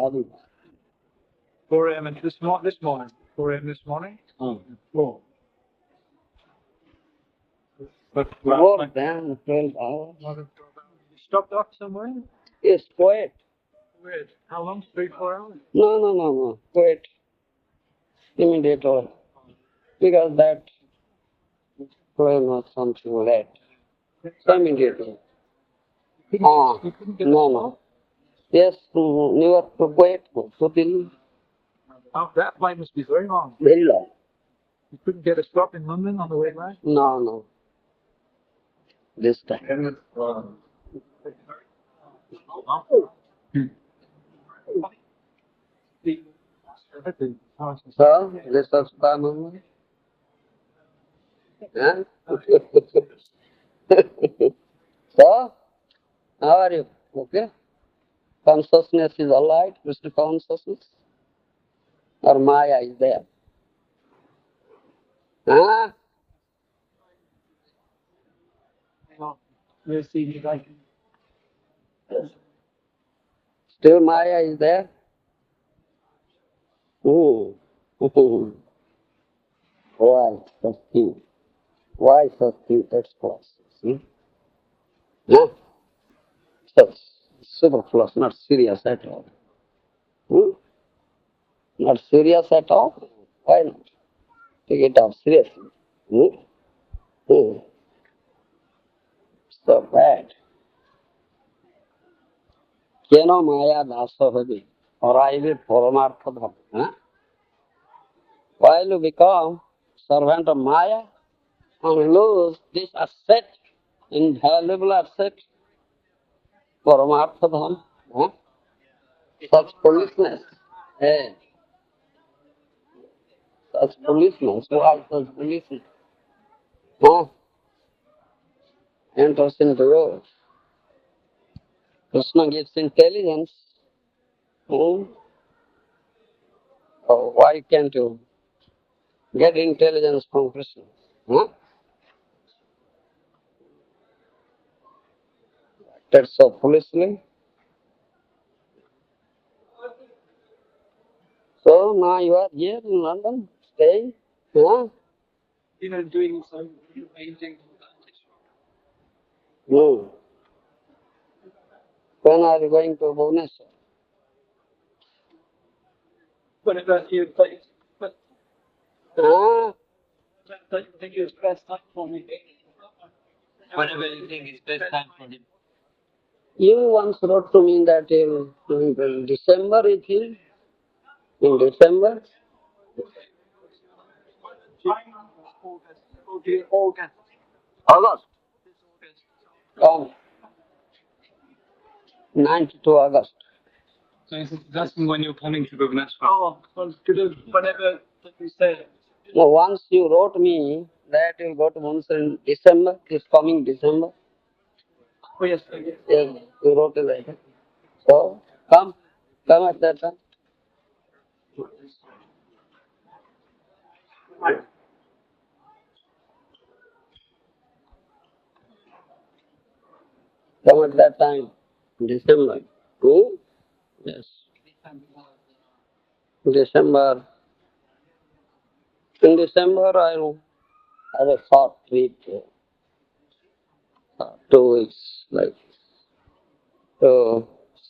Adi. 4 a.m. this morning. 4 a.m. this morning? Oh. But More than 12 hours. You stopped off somewhere? Yes, quiet. Weird. How long? 3-4 hours? No. Quiet. Immediately. Because that plane was something late. Immediately. You couldn't get a stop? No. Yes, New York to Kuwait, to Delhi. Oh, that flight must be very long. Very long. You couldn't get a stop in London on the way back? No. This time. So, this was Manor. Huh? So, how are you? Okay? Consciousness is alright, Krishna consciousness? Or Maya is there? Huh? We'll see if I can. Still Maya is there? Ooh. Why such thing? Why such thing takes place? See? Huh? Such superfluous, not serious at all. Not serious at all? Why not? Take it up seriously. Hmm? Hmm. So bad. Keno Maya Dasahavi, or I will Paramartha. Huh? While you become servant of Maya and lose this asset, invaluable asset, Paramartha Dham, huh? Such foolishness. Hey, such foolishness. Why such foolishness? Huh? Enters into you. Krishna gives intelligence. Hmm? Oh, why can't you get intelligence from Krishna? Huh? Acted so foolishly. So now you are here in London, staying. Huh? Doing some painting. No. When are you going to Bhubaneswar? Whenever you think, but Huh? don't you think it's best time for me? Whenever you think it's best time for him. You once wrote to me that in December it is. In December? August. August. Oh, 92 August. So he's asking when you're coming to Govinda. Oh, well, whenever you say. No, once you wrote me that you go to Bhubaneswar in December, this coming December. Oh, yes. Yes, you wrote it like that. So, come at that time. Come at that time, December. Hmm? Yes. December. In December, I will have a short trip, 2 weeks, like to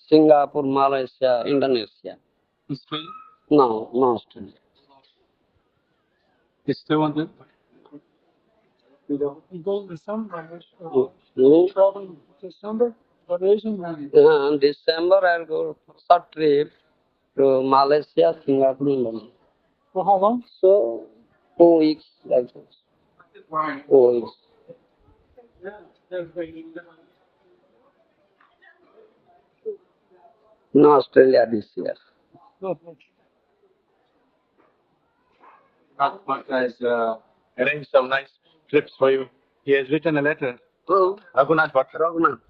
Singapore, Malaysia, Indonesia. Australia? No, Australia. You still want to? You go to December. Hmm? Travel December? Vacation? In December, I'll go short trip to Malaysia, Singapore, Indonesia. For how long? So, 2 weeks, like this. 2 weeks. In Australia this year. Maharaja has arranged some nice trips for you. He has written a letter. Oh, Raghunath Bhatta. Raghunath.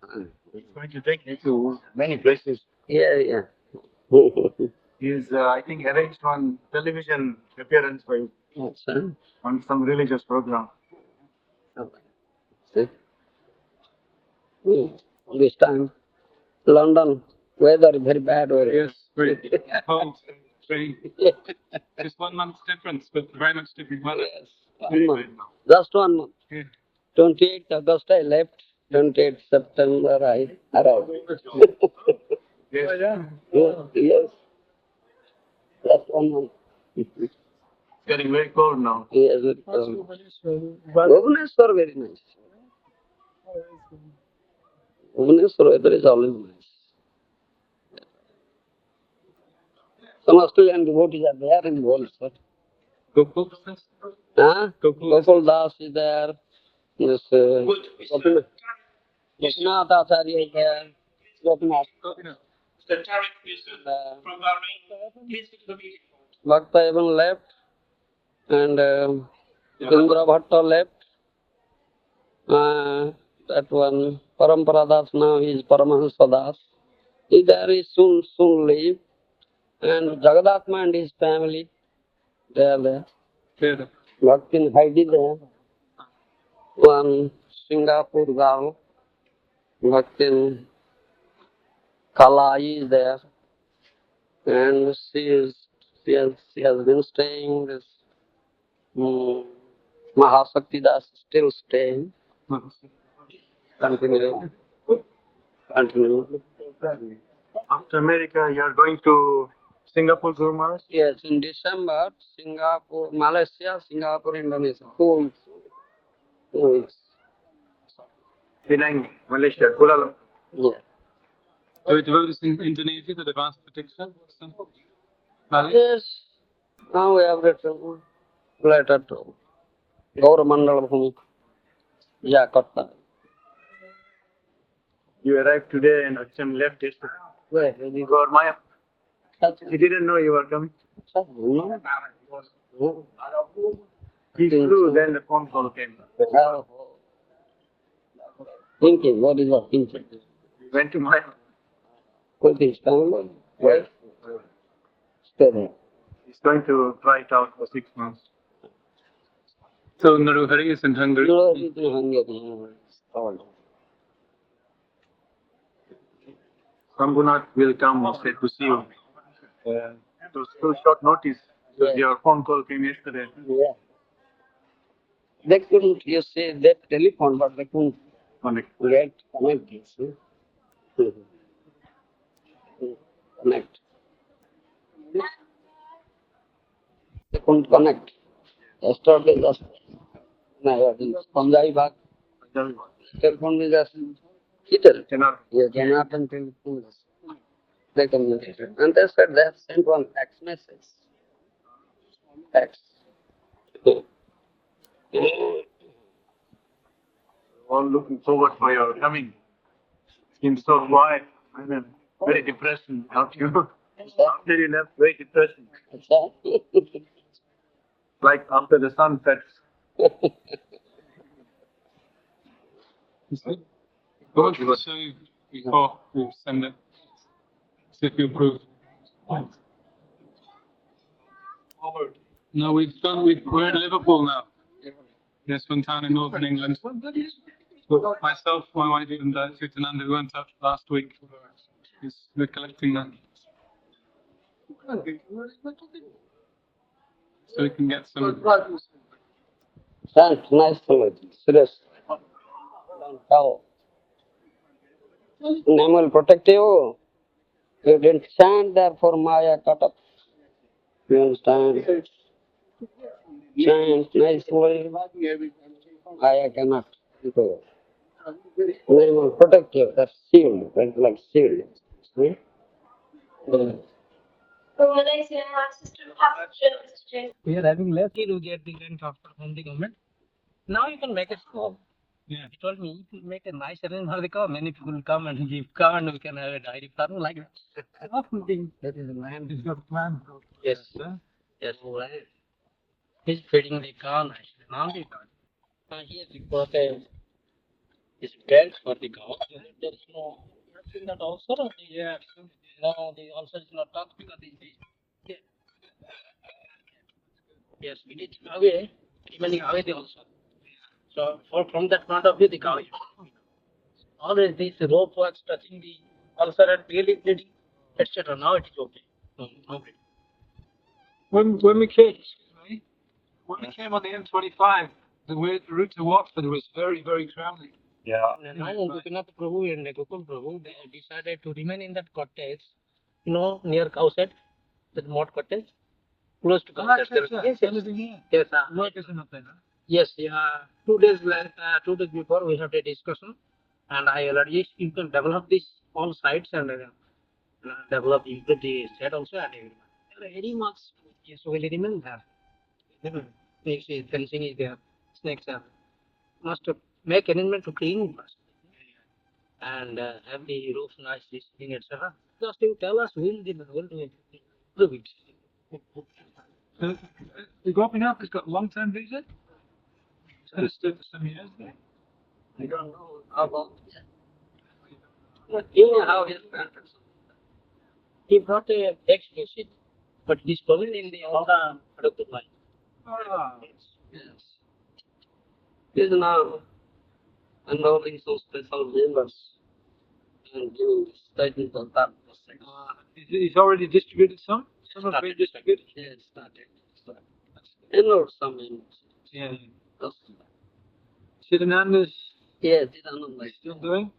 He's going to take you to many places. Yeah. He's, I think, arranged one television appearance for you Yes, sir. on some religious program. Okay. See? This time, London, weather very bad. Yes. Very cold, very just 1 month's difference, but very much different weather. Yes, 1 month. Just 1 month. Yeah. 28th August I left. 28th September I arrived. Yes. Yes. Just 1 month. It's getting very cold now. Yes, Bhubaneswar very nice. Bhubaneswar weather is always nice. Some Australian devotees are there in Bhubaneswar. Gokul? Gokul Das is there. This Gopinath Acharya is there. Gopinath. The Tarek is from Bahrain. Please go to the meeting. Bhakta even left and Indra Bhatta left. That one Parampara Das now is Paramahansa Das. He there is soon leave. And Jagadatma and his family, they are there. Yeah. Bhaktin Heidi there. One Singapore girl, Bhaktin Kalai is there. And she has been staying this Mahasakti Das still staying. Continue. After America, you are going to Singapore, Gour Maharaj? Yes, in December, Singapore, Malaysia, Singapore, Indonesia. 2 weeks. 2 weeks. Penang, Malaysia, Kuala Lumpur. Yeah. So it was in Indonesia, the advanced protection? Yes. Now we have written letter to Gour Mandal from Jakarta. You arrived today and Achan left yesterday. Where? Gour Maya. He didn't know you were coming. He flew, then the phone call came. Thinking, what is your thinking? Went to Maya. What is Bangalore? Yes. Stay there. He's going to try it out for 6 months. So Naruhari is in Hungary. No, he's in Hungary. Ranghunath will come, he said, to see you. It was too short notice. Because your phone call came yesterday. Yeah. They couldn't, you see, they telephone, but they couldn't Connect. connect this. Connect. They couldn't connect. Yesterday, just Punjabi Bhag, telephone me just Peter. Yeah, Janatan telephone. They communicated. And they said they have sent one text message. Text. All looking forward for your coming. Seems so quiet. I mean, very depressing. Not you. After you left, very depressing. Like after the sun sets. Go to show you before we send it. See if you approve. No, we're in Liverpool now. There's one town in northern England. So myself, my wife, and Chitananda, we went up last week. We're collecting that. So we can get some. Thanks, nice to meet you. Serious. Don't tell. Name will protect you. You didn't stand there for Maya cut up. You understand? Chant nicely. Maya cannot do it. Name will protect you. That's shield. That's like shield. See? Yeah. We are having less to get the grant from the government. Now you can make it small. Yeah. He told me if you make a nice arrangement for the cow, many people will come and give cow and we can have a dairy farm like that. That is the land. He's got a plan. Yes. Yes. He's feeding the cow nicely. Now the cow. Here the protest is dead for the cow. There is no in that also. Yeah. No, the also is not touched because the yes, it is away, remaining away the also. So from that point of view, the cow is always this rope was touching the ulcer and really bleeding, etc. Now it is okay. Okay. When we came, when we came on the M25, the route to Watford was very, very crowded. Yeah. And now Gopinath Prabhu and Gokul Prabhu, they decided to remain in that cottage, you know, near Cowshed, that mod cottage, close to Cowshed. Yes, yes. Yes, Work is enough then, huh? yes, yeah. 2 days later, 2 days before we had a discussion, and I already you can develop this all sites and develop the set also and everyone. Very much yes will remain there. Never makes it fencing is there, snakes are. Must make arrangement to clean first and have the roofs nice, this thing, etc. Just you tell us, we'll do it. Prove it. The Gopinath has got long-term visa. It's going to stay for some years. I don't know how long. But you know how his parents. He brought a ex-visit, but he's probably in the other adopted line. Ah, Yes. He's now enrolling some special members and giving statement on that. he's already distributed some. Some have been distributed. Yes, started. Enrolled some members. Yeah. Just, Siddhananda's yes, Siddhananda is still doing.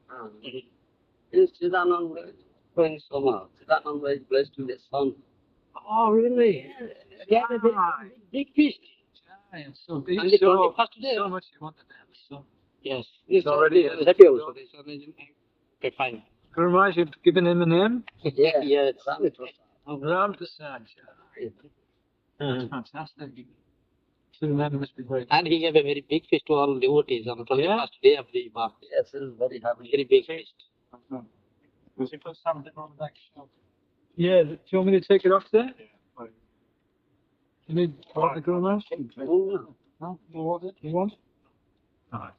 Yes, Siddhananda is doing so much. Siddhananda is blessed with a son. Oh, really? He had a very big feast. Yeah, so big. And the So, 21st day. so much you wanted to have a son. Yes. It's already happy also. The son is okay, fine. Guru Maharaj, you've given him a name? Yeah. Yes. Ram Prasad. That's fantastic. Siddhananda must be great. And he gave a very big feast to all devotees on the 21st day of the month. Yes, it is very happy. Very big feast. Was he put something on the back shelf? Yeah, do you want me to take it off there? Yeah. You need water, Guru Maharaj? No? You want it? You want? Alright.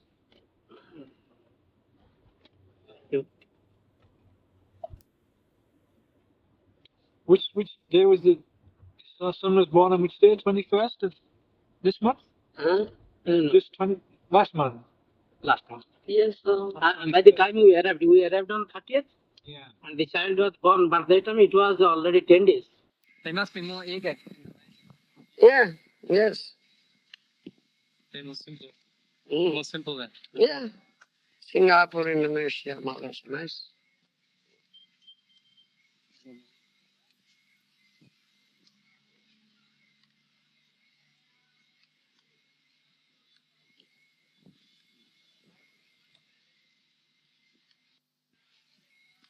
Which day was the son was born on which day? 21st of this month? Huh? This 20 last month. Last month. Yes. By the time we arrived on 30th. Yeah. And the child was born, but that time it was already 10 days. They must be more eager. Yeah. Yes. They're more simple. Mm. More simple then. Yeah. Singapore, Indonesia, Malaysia, nice.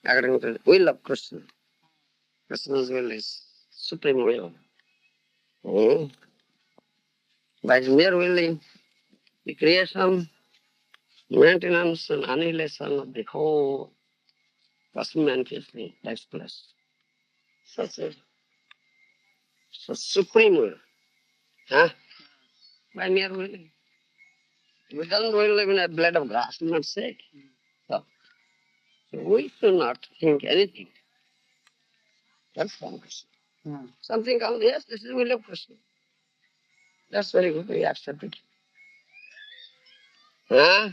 According to the will of Krishna. Krishna's will is supreme will. Mm. By his mere willing, the creation, maintenance, and annihilation of the whole cosmic manifestation takes place. Such a supreme will. Huh? By mere willing. We don't will even a blade of grass, we're not sick. So we should not think anything. That's from Krishna. Something comes, yes, this is the will of Krishna. That's very good, we accept it. Huh?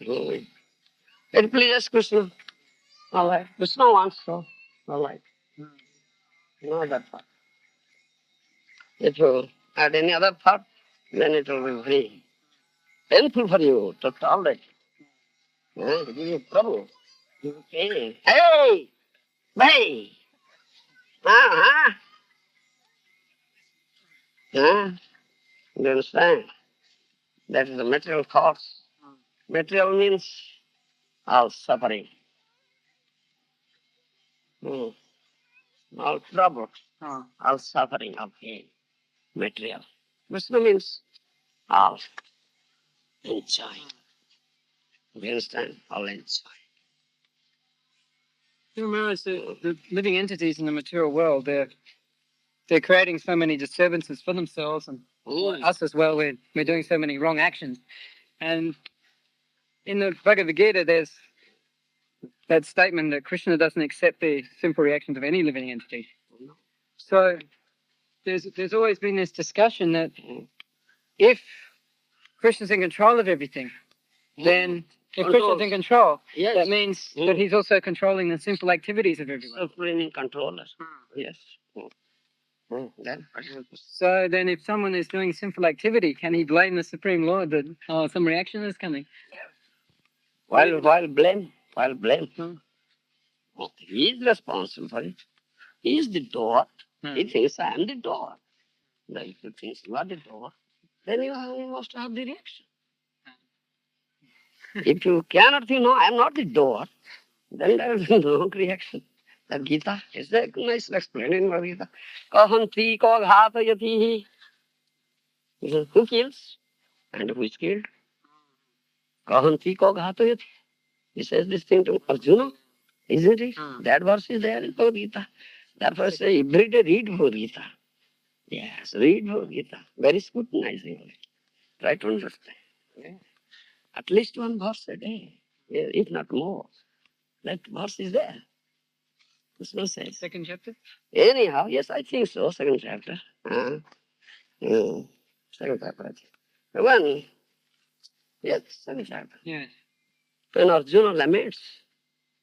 Mm. It pleases Krishna. All right. Krishna wants so. All right. No that part. If you add any other part, then it will be very painful for you to tolerate. It will give you trouble. Give you pain. Hey! Hey! Uh-huh. Huh? You understand? That is the material cause. Material means all suffering. Mm. All trouble. All suffering, all pain. Material. Krishna means all enjoy. You understand? All enjoy. You realize the living entities in the material world, they're creating so many disturbances for themselves and for us as well. We're doing so many wrong actions. And in the Bhagavad Gita, there's that statement that Krishna doesn't accept the simple reactions of any living entity. So there's always been this discussion that if Krishna's in control of everything, then If Krishna's in control, Yes. that means that he's also controlling the simple activities of everyone. Supreme controller. Yes. Then. So then if someone is doing simple activity, can he blame the Supreme Lord that some reaction is coming? While blame. He is responsible for it. He is the door. He thinks I am the door. If you think you are the door, then you must have the reaction. If you cannot think, no, I am not the door, then there is no reaction. That Gita is nice explained in Bhagavad Gita. Kahanti ko ghatayati. Who kills and who is killed? Kahanti ko ghatayati. He says this thing to Arjuna, isn't it? That verse is there in Bhagavad Gita. Therefore, I say every day read Bhagavad Gita. Yes, read Bhagavad Gita. Very scrutinizing. Try to understand. Yeah. At least one verse a day, if not more. That verse is there. Krishna says. Second chapter? Anyhow, yes, I think so. Second chapter. Second chapter, I think. When, yes, second chapter. Yes. When Arjuna laments,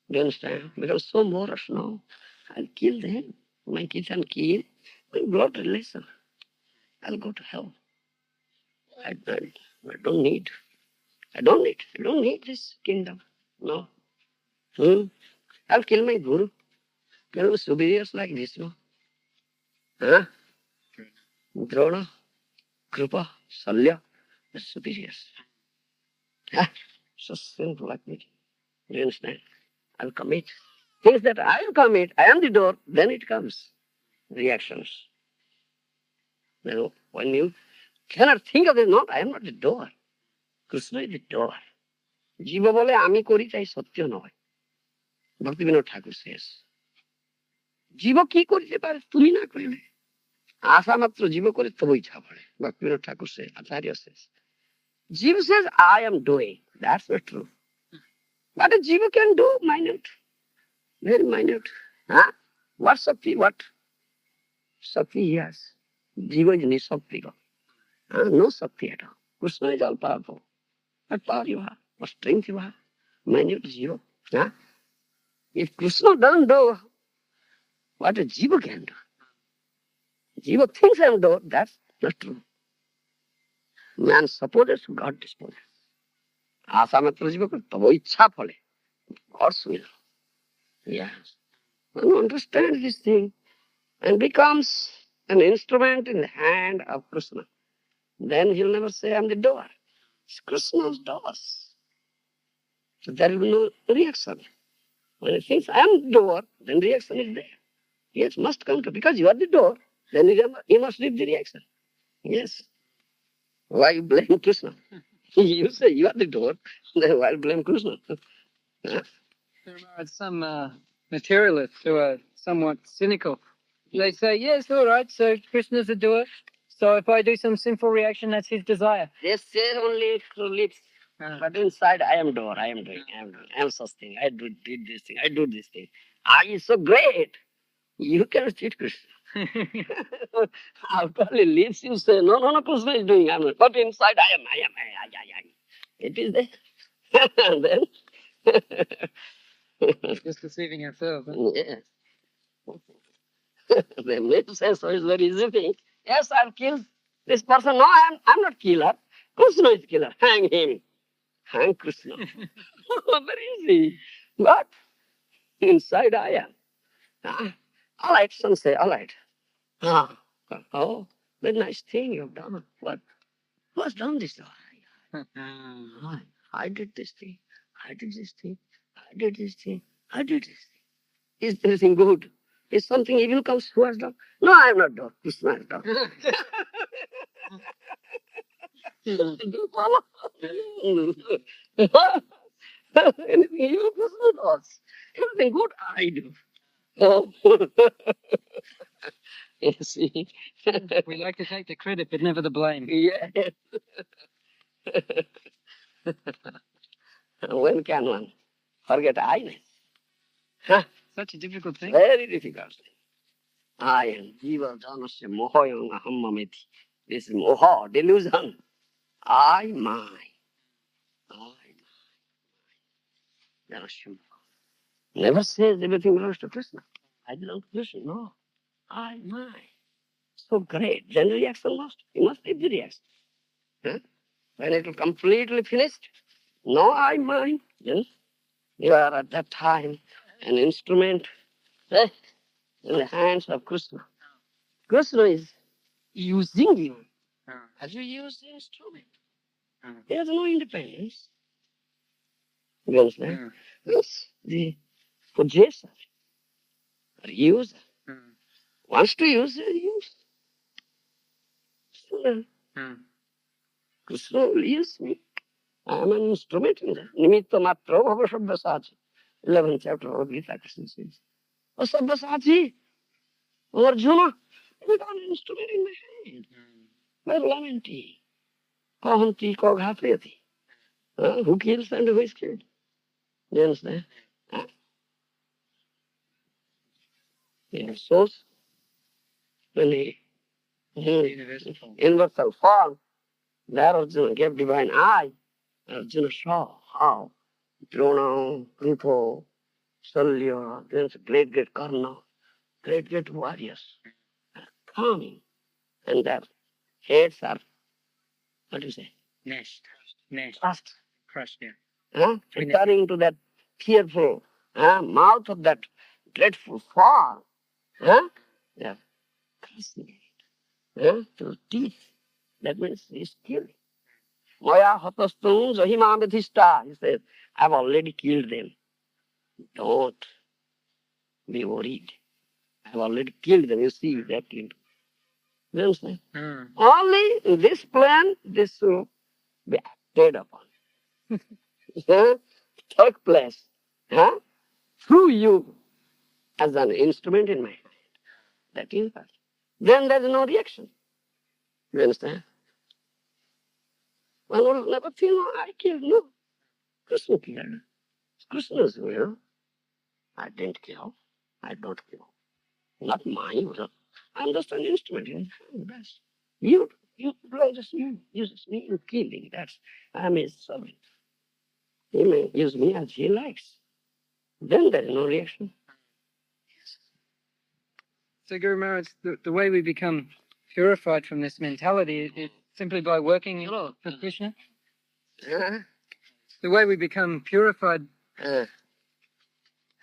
do you understand? Because so morose now, I'll kill them. My kids and kill. My blood relation. I'll go to hell. I don't need. I don't need this kingdom. No. I'll kill my guru. There were superiors like Vishnu. Huh? Drona, Kripa, Salya, the superiors. So simple like me. Do you understand? I'll commit. Things that I'll commit, I am the door, then it comes. Reactions. You know, when you cannot think of it, not, I am not the door. Krishna is the door. Jiva bole ami kori chai satya noy. Bhaktivedanta Thakur says. Jiva ki korite pare, tumi na korile. Asa matra jiva kore tobo ichha pare. Bhaktivedanta Thakur says, Acharya says. Jiva says, I am doing. That's not true. But a jiva can do minute. Very minute. Huh? What Shakti? What Shakti he has? Jiva is Nisakti. No Shakti at all. Krishna is all powerful. What power you have? What strength you have? Minute zero. Huh? If Krishna doesn't do what a jiva can do, jiva thinks I am do, that's not true. Man supposes, God disposes. Asa matra jiva kore, tabo ichha phale. God's will. Yes. When you understand this thing and becomes an instrument in the hand of Krishna, then he'll never say, I'm the door. It's Krishna's doors. So there will be no reaction. When he thinks, I am the door, then reaction is there. Yes, must come to, because you are the door, then you must read the reaction. Yes. Why you blame Krishna? You say you are the door, then why blame Krishna? There are some materialists who are somewhat cynical. They say, yes, all right, so Krishna's a doer. So if I do some sinful reaction, that's his desire. They say only through lips. But inside, I am doer, I am doing, I am such thing, I did this thing, I do this thing. I is so great. You cannot cheat Krishna. After all, lips you say, no, Krishna is doing, I'm not. But inside, I am. It is there. And then, Just deceiving ourselves. Huh? yes. The lips say so is very easy thing. Yes, I'll kill this person. No, I'm not killer. Krishna is killer. Hang him. Hang Krishna. Very easy. But inside I am. All right, some say, all right. Oh, very nice thing you've done. What? Who has done this? I did this thing. I did this thing. I did this thing. I did this thing. Is everything good? Is something evil comes? Who has done? No, I am not done. Krishna has done. Anything evil, Krishna does. Anything good, I do. Oh. You see? We like to take the credit, but never the blame. Yes. When can one forget I-ness? Huh? Such a difficult thing. Very difficult. I am jiva janasya mohoyam aham mameti. This is moha, delusion. I, my. Never says everything belongs to Krishna. I belong to Krishna. No. I, my. So great. Then reaction lost. You must leave the reaction. Huh? When it will completely finished, no I, mine. Yes? You are at that time an instrument in the hands of Krishna. Krishna is using you as you use the instrument. He has no independence. You understand? Yes. The possessor, or user, wants to use, he use. So, Krishna will use me. I am an instrument in that. Nimitta matra bhava sabbasachi. 11th chapter of Gita, Krishna says. Oh, sabbasachi, oh, Arjuna, you got an instrument in my hand. By lamenting. Kahanti, koghateti. Who kills and who is killed? You understand? In source, when he universal form, there Arjuna gave divine eye. Arjuna saw how Drona, Rupa, Salya, there's great Karna, great warriors are coming, and their heads are, what do you say? Crushed. Returning to that fearful mouth of that dreadful fall. They are crushing it through teeth. That means he's killing. Maya hatastum jahimamithista. He says, I've already killed them. Don't be worried. I've already killed them. You see, they are killed. You understand? Only in this plan, this will be acted upon. Take place through you as an instrument in my hand. That is that. Then there is no reaction. You understand? One will never feel, no, I killed. No. Krishna killed. Krishna's will. I didn't kill. I don't kill. Not my will. I'm just an instrument in his hand. That's you just you uses me in killing. That's I'm his servant. He may use me as he likes. Then there is no reaction. So, Guru Maharaj, the way we become purified from this mentality is simply by working for Krishna. The way we become purified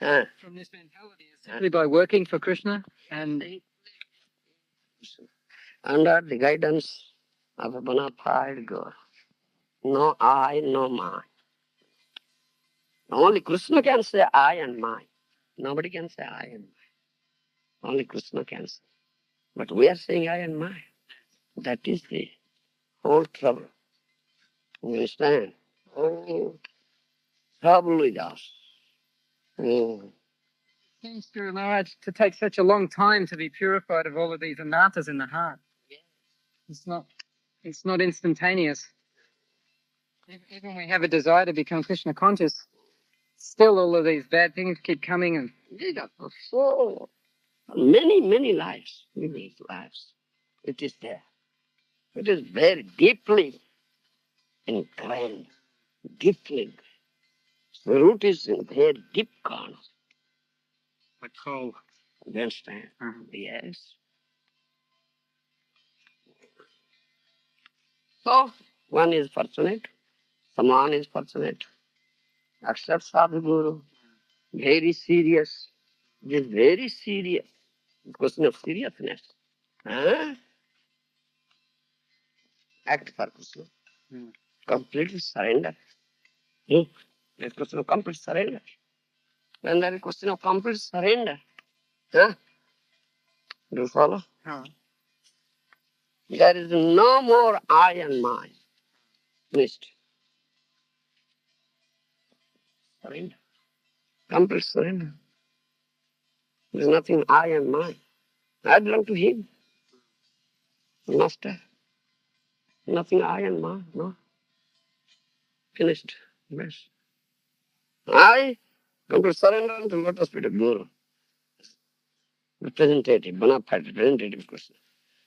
from this mentality is simply by working for Krishna and under the guidance of a bona fide Gour. No I, no mine. Only Krishna can say I and mine. Nobody can say I and mine. Only Krishna can say. But we are saying I and mine. That is the whole trouble. You understand? Oh, trouble with us. seems, Guru Maharaj, to take such a long time to be purified of all of these anarthas in the heart. It's not instantaneous. Even we have a desire to become Krishna conscious, still all of these bad things keep coming and So many lives, many lives. It is there. It is very deeply ingrained, deeply ingrained. The root is in very deep corner. like coal. You understand? Yes. So one is fortunate, someone is fortunate, accepts Sadhguru, very serious. It is very serious. Question of seriousness. Act for Krishna. Completely surrender. It's question of complete surrender. When there is question of complete surrender, do you follow? There is no more I and mine. Finished. Surrender. Complete surrender. There is nothing I and mine. I belong to him. Master. Nothing I and mine. No. Finished. Yes. I come to surrender unto lotus feet of Guru. Representative, bona fide representative Krishna.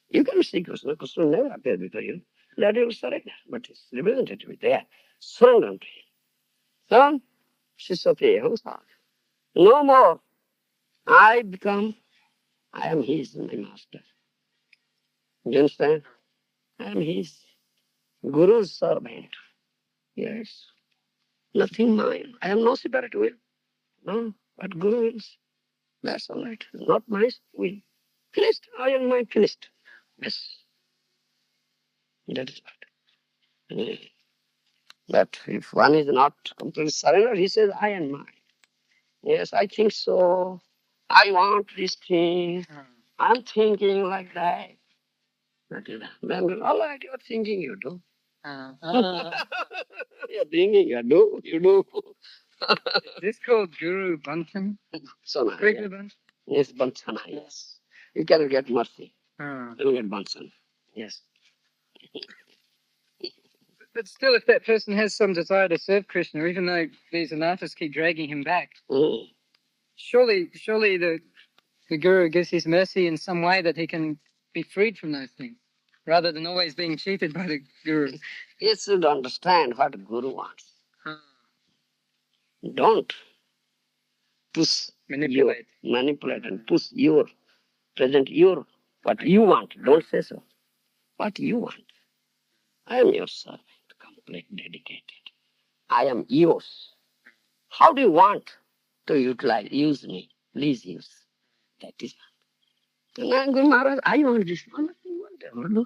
You can see Krishna. Krishna never appears before you. That you will surrender. But his representative is there. Surrender unto him. Son, Shishote, no more. I am his, my master. You understand? I am his Guru's servant. Yes. Nothing mine. I have no separate will. No. But Guru wills. That's all right. Not my will. Finished. I am my finished. Yes. That is what. But if one is not completely surrendered, he says, I am mine. Yes, I think so. I want this thing. I'm thinking like that. Then, all right, you're thinking, you do. You're thinking, you do. You do. Is this called Guru Bantan? Sana, Guru yeah. Bantan? Yes, Bansana, yes. You cannot get mercy. Ah. You get Bansana. Yes. But still, if that person has some desire to serve Krishna, even though these anarthas keep dragging him back, surely the Guru gives his mercy in some way that he can be freed from those things, rather than always being cheated by the Guru. He should understand what Guru wants. Ah. Don't push manipulate and push present what you want. Don't say so. What you want. I am your servant, complete dedicated. I am yours. How do you want to use me? Please use. That is. And I'm going, Maharaj, I want this one. Whatever, do.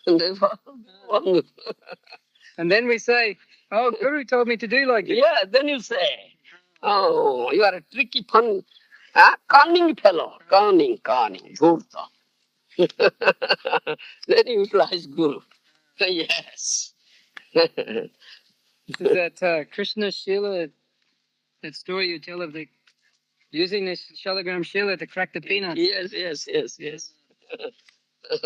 And therefore, and then we say, oh, Guru told me to do like this. Yeah, then you say, oh, you are a tricky, cunning fellow. Cunning. Dhurta. Then you utilize Guru. Yes. This is that Krishna Shila, that story you tell of the using this Shalagram Shila to crack the peanuts. Yes.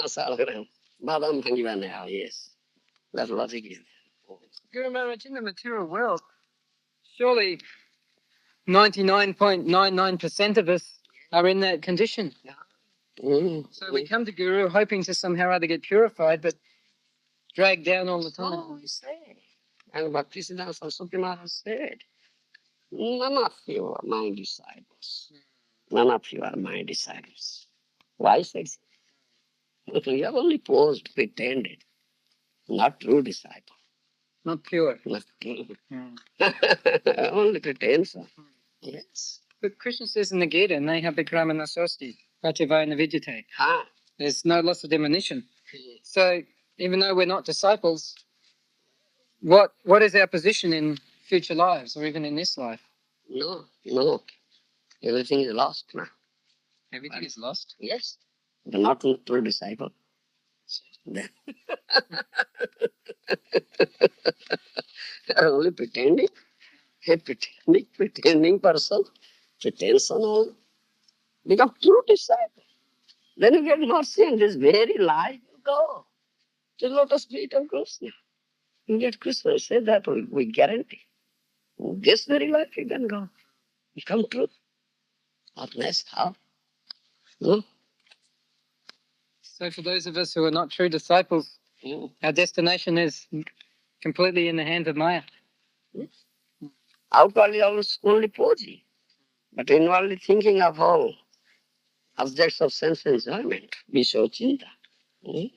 Salagram. Badam Bhangivanaya, yes. That logic is there. Guru Maharaj, in the material world, surely 99.99% of us are in that condition. So we come to Guru hoping to somehow or other get purified, but dragged down all the time. Oh, we say. And Bhaktisiddhanta Saraswati Maharaj said, none of you are my disciples. None of you are my disciples. Why said so? You have only posed, pretended. Not true disciple. Not pure. Not true. Only pretension. Yes. But Krishna says in the Gita, Neha Bikramana Sosti, Prativayana Vidyate. There's no loss of diminution. So even though we're not disciples, what is our position in future lives or even in this life? No. Everything is lost now. Everything is lost? Yes. But not a true disciple. Then they are only pretending. A pretending person. Pretension only. Become true disciple. Then you get mercy and this very life you go to the lotus feet of Krishna. You get Krishna. I say that we guarantee. This very life you can go. Become true. Otherwise, how? No? So for those of us who are not true disciples, our destination is completely in the hands of Maya. Outwardly only posing, but inwardly thinking of all objects of sense enjoyment. Vishochinta. They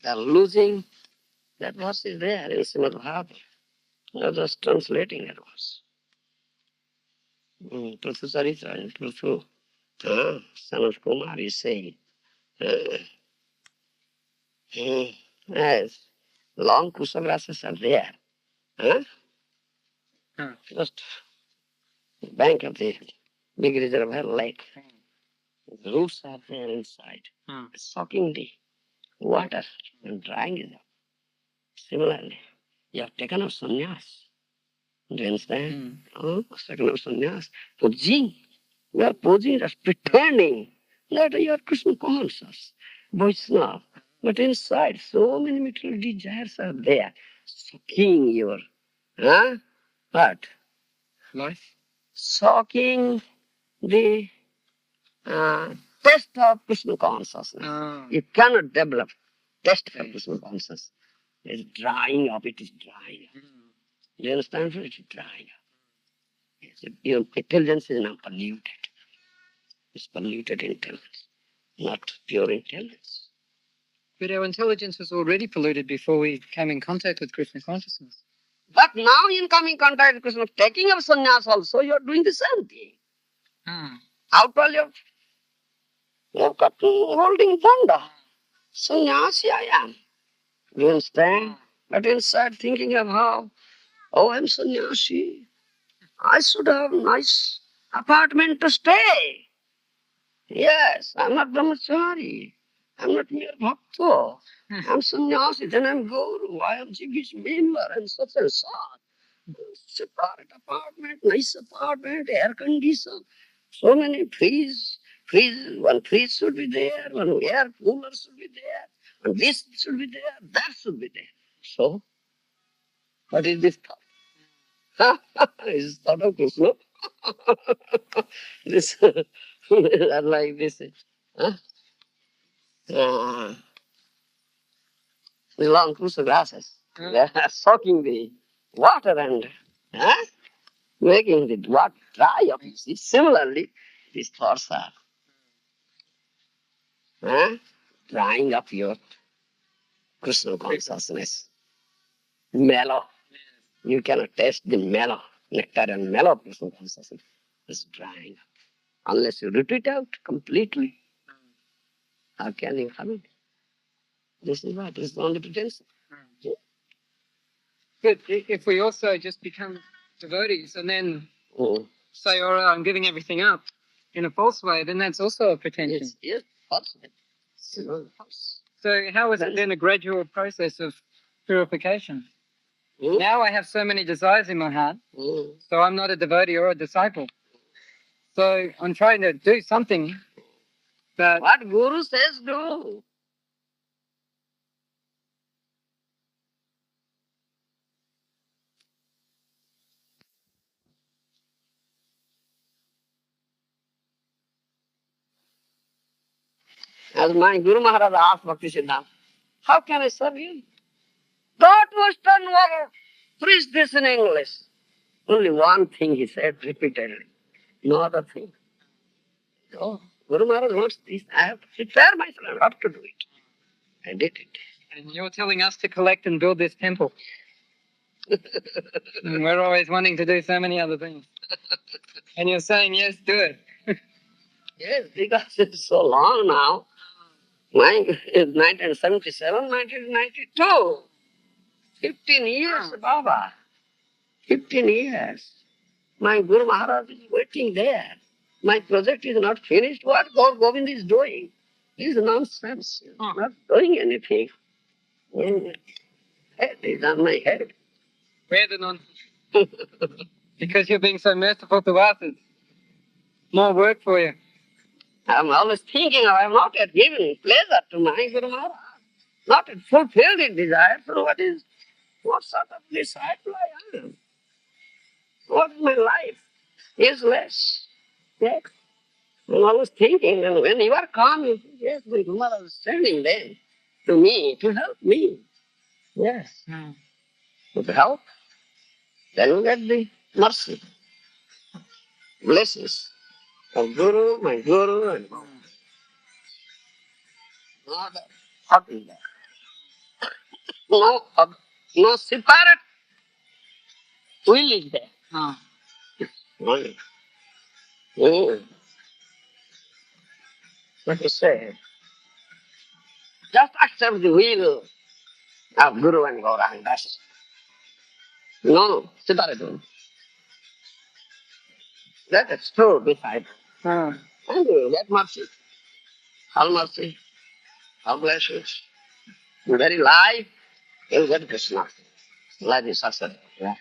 are losing. That verse is there in Srimad Bhagavatam. They are just translating that verse. Prathu Charitra and Prathu Sanat Kumar is saying, yes, long kusha grasses are there. Just bank of the big reservoir lake. The roots are there inside, soaking the water and drying it up. Similarly, you have taken up sannyas. Do you understand? Taken up sannyas. Posing. You are posing, just pretending that you are Krishna conscious, Vaishnava. But inside, so many material desires are there, sucking your, what? Life? Sucking the taste of Krishna consciousness. You cannot develop taste for Krishna consciousness It's drying up. It is drying up. You understand? It is drying up. Yes, your intelligence is now polluted. It's polluted intelligence, not pure intelligence. But our intelligence was already polluted before we came in contact with Krishna consciousness. But now in coming contact with Krishna, taking up sannyas also, you are doing the same thing. Out all you've got holding danda. Sannyasi I am. You understand? But inside thinking of how, oh, I'm sannyasi. I should have a nice apartment to stay. Yes, I'm not brahmachari. I'm not mere bhakta. I'm sannyasi, then I'm guru. I am Jivish member and such and such. Separate apartment, nice apartment, air conditioned. So many freeze, one freeze should be there, one air cooler should be there, and this should be there, that should be there. So, what is this thought? Is thought of Krishna? This, like this. Huh? The long Krishna grasses. They are soaking the water and making the water dry up. You see, similarly, these thoughts are drying up your Krishna consciousness. Mellow. You cannot taste the mellow, nectar and mellow of Krishna consciousness. It's drying up. Unless you root it out completely, how can you have it? This is what is the only pretense. But if we also just become devotees and then say, all right, I'm giving everything up in a false way, then that's also a pretension. Yes, false. So how is it then a gradual process of purification? Now I have so many desires in my heart, so I'm not a devotee or a disciple. So I'm trying to do something that... What Guru says, do. As my Guru Maharaja asked Bhaktivedanta, how can I serve you? Go to Western world, preach this in English. Only one thing he said repeatedly, no other thing. Oh, Guru Maharaj wants this. I have to prepare myself. I have to do it. I did it. And you're telling us to collect and build this temple. And we're always wanting to do so many other things. And you're saying, yes, do it. Yes, because it's so long now. Mine is 1977, 1992. 15 years, Baba. 15 years. My Guru Maharaj is waiting there. My project is not finished. What Govinda is doing? He's nonsense. He's not doing anything. Head is on my head. Where the nonsense? Because you're being so merciful to us, it's more work for you. I'm always thinking I am not yet giving pleasure to my Guru Maharaj. Not yet fulfilled his desire. So what sort of disciple I am? What is my life? Useless. Yes. I'm always thinking, and when you are calm, you think, yes, my Guru Maharaj is sending them to me to help me. Yes. To help, then you get the mercy, blessings of Guru, my Guru, and no other. What is that? No separate will is there. Only. What you say? Just accept the will of Guru and Gauranga. That's it. No, separate will. That is true beside. And you will get mercy. All mercy, all blessings. In very life, you will get Krishna. Life is success. Yeah.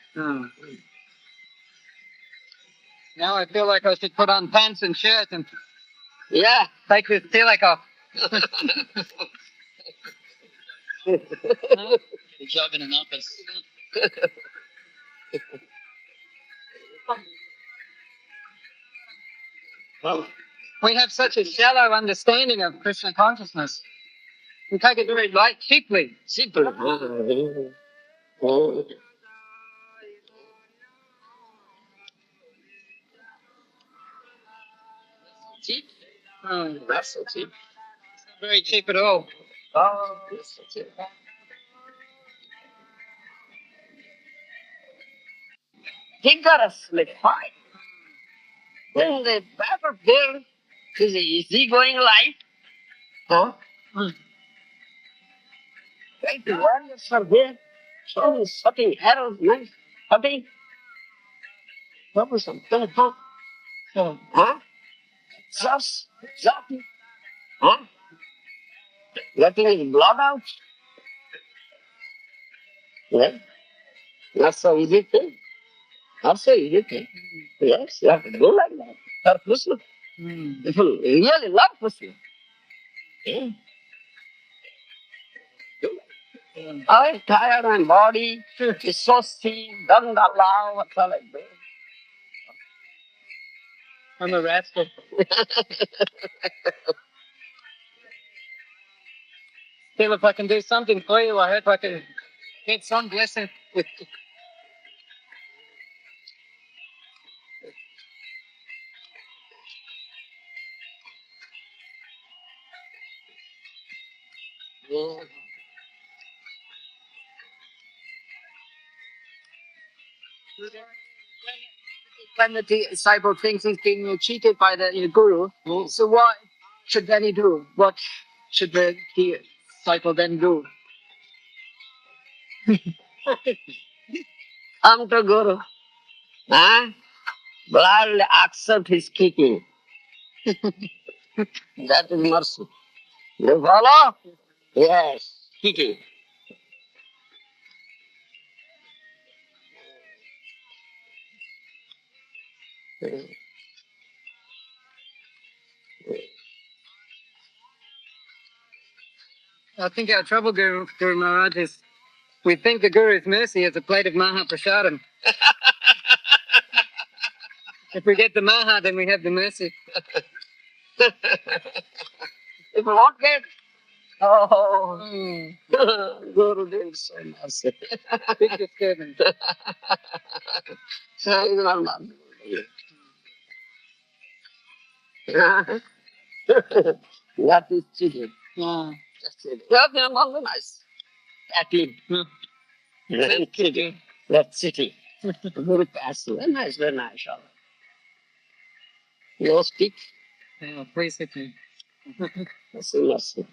Now I feel like I should put on pants and shirt and Yeah. take this tilak off. Get a job in an office. Well, We have such a shallow understanding of Krishna consciousness. We take it very light, cheaply. Simple. Cheap? Not so cheap. Not very cheap at all. Oh, not so cheap. Vigorously fight. Then the battlefield is easy-going life. Huh? Right, the warriors are there. So shooting arrows, nice. Shooting. Troublesome. Huh? Just shooting. Huh? Letting his blood out. Yeah. Not so easy thing. Not so easy thing. Yes, you have to do like that. For Krishna. If you really love Krishna, yeah, do it. I tired my body is so stiff, doesn't allow what's all like that. I'm a rascal. Still, if I can do something for you, I hope I can get some blessing. Yeah. When the disciple thinks he's being cheated by the guru, so what should then he do? What should the disciple then do? Come to Guru. Huh? Gladly accept his kicking. That is mercy. You follow? Yes, kicking. I think our trouble, Guru Maharaj, is we think the Guru's mercy is a plate of Maha Prasadam. If we get the Maha, then we have the mercy. If you won't get, oh, Guru did so mercy. Big disturbance. He's not that is cheating. Yeah. Just cheating. Yeah, they're not nice. Acting. Then cheating. That's cheating. Very passive. Very nice, very nice. No stick. Yeah, please hit me. That's mercy.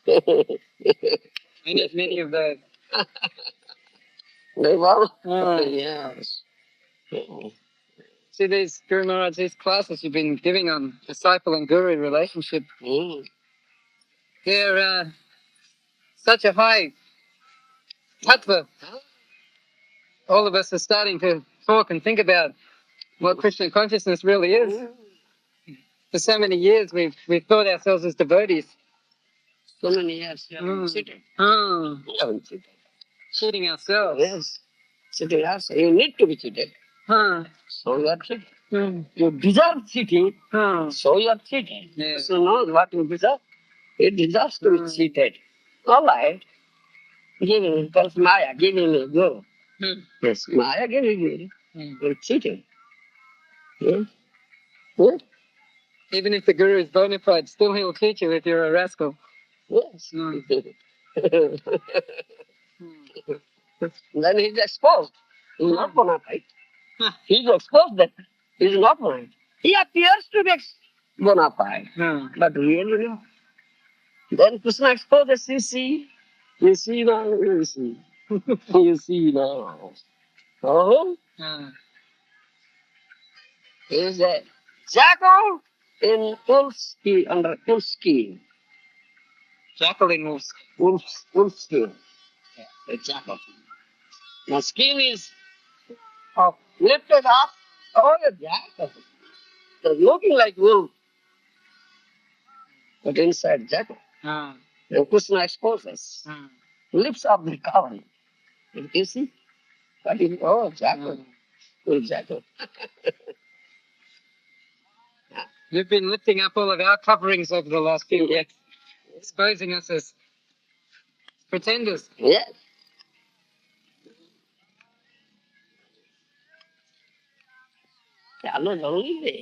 I need many of those. They will? Ah. Yes. See these Guru Maharaj, these classes you've been giving on disciple and guru relationship, they're such a high tattva. All of us are starting to talk and think about what Krishna consciousness really is. For so many years, we've thought ourselves as devotees. So many years you haven't cheated. Oh, You haven't cheated. cheating ourselves. Yes. Cheating also. You need to be cheated. Huh. So you are cheating. You deserve cheating. So you are cheating. Yes. So knows what you deserve. It deserves to be cheated. All right. Give him, because Maya, give him a go. Yes, Maya gave him. You're cheating. Yes. Yes. Even if the guru is bona fide, still he'll teach you if you're a rascal. Yes. Then he's exposed. He's not bona fide. He's exposed that he's not bona fide. He appears to be bona fide, but really no. Then Krishna exposes, you see now, you see. You see now. Oh, he's a jackal in wolf's skin, under wolf's skin. Jackal in wolf's. Wolf's skin. Yeah, a jackal. The skin is lifted up. Oh, a jackal. They're looking like wolf, but inside jackal. And Krishna exposes, lifts up the covering. You see? But in, oh, jackal. Oh, jackal. You've been lifting up all of our coverings over the last few weeks. exposing us as pretenders. Yes. चलो जरूरी है.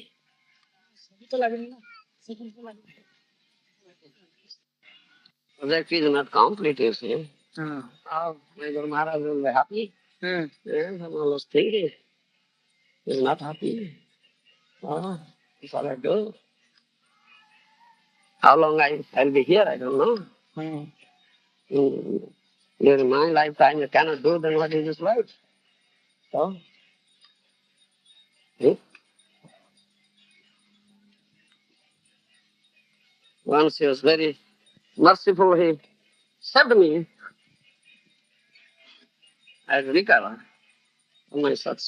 Project is not complete, you see. How my Guru Maharaj will be happy? Yes, I'm always thinking. He's not happy. Oh, that's all I do. How long I'll be here, I don't know. Mm. During my lifetime, you cannot do, then what is this life? So, eh? Once he was very merciful, he saved me. I recovered from my such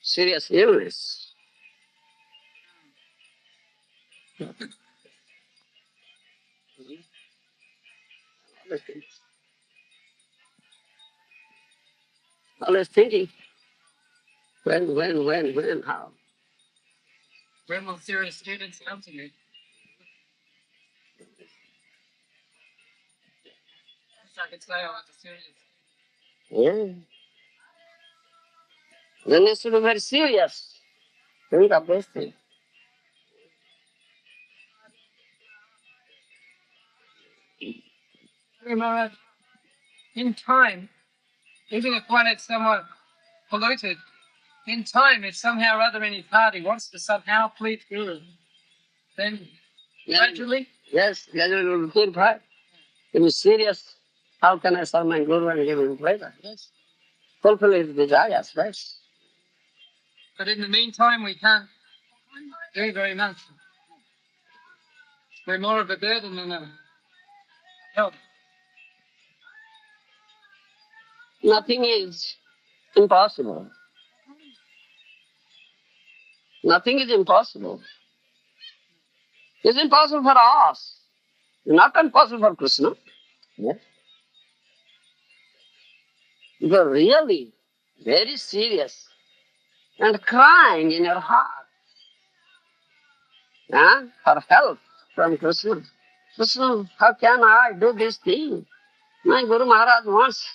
serious illness. Always thinking, when, how? When will serious students come to me? So I can say I was a serious. Yeah. Then you should be very serious. Think of this thing. Maharaj, in time, even if one is somewhat polluted, in time, if somehow or other any party wants to somehow plead Guru, then gradually, Yes, gradually will purify. If you serious, how can I serve my Guru and give him pleasure? Yes. Fulfill his desires, right? but in the meantime, we can't do very much. We're more of a burden than a help. Nothing is impossible. Nothing is impossible. It's impossible for us. It's not impossible for Krishna. Yes. If you're really very serious and crying in your heart for help from Krishna. Krishna, how can I do this thing? My Guru Maharaj wants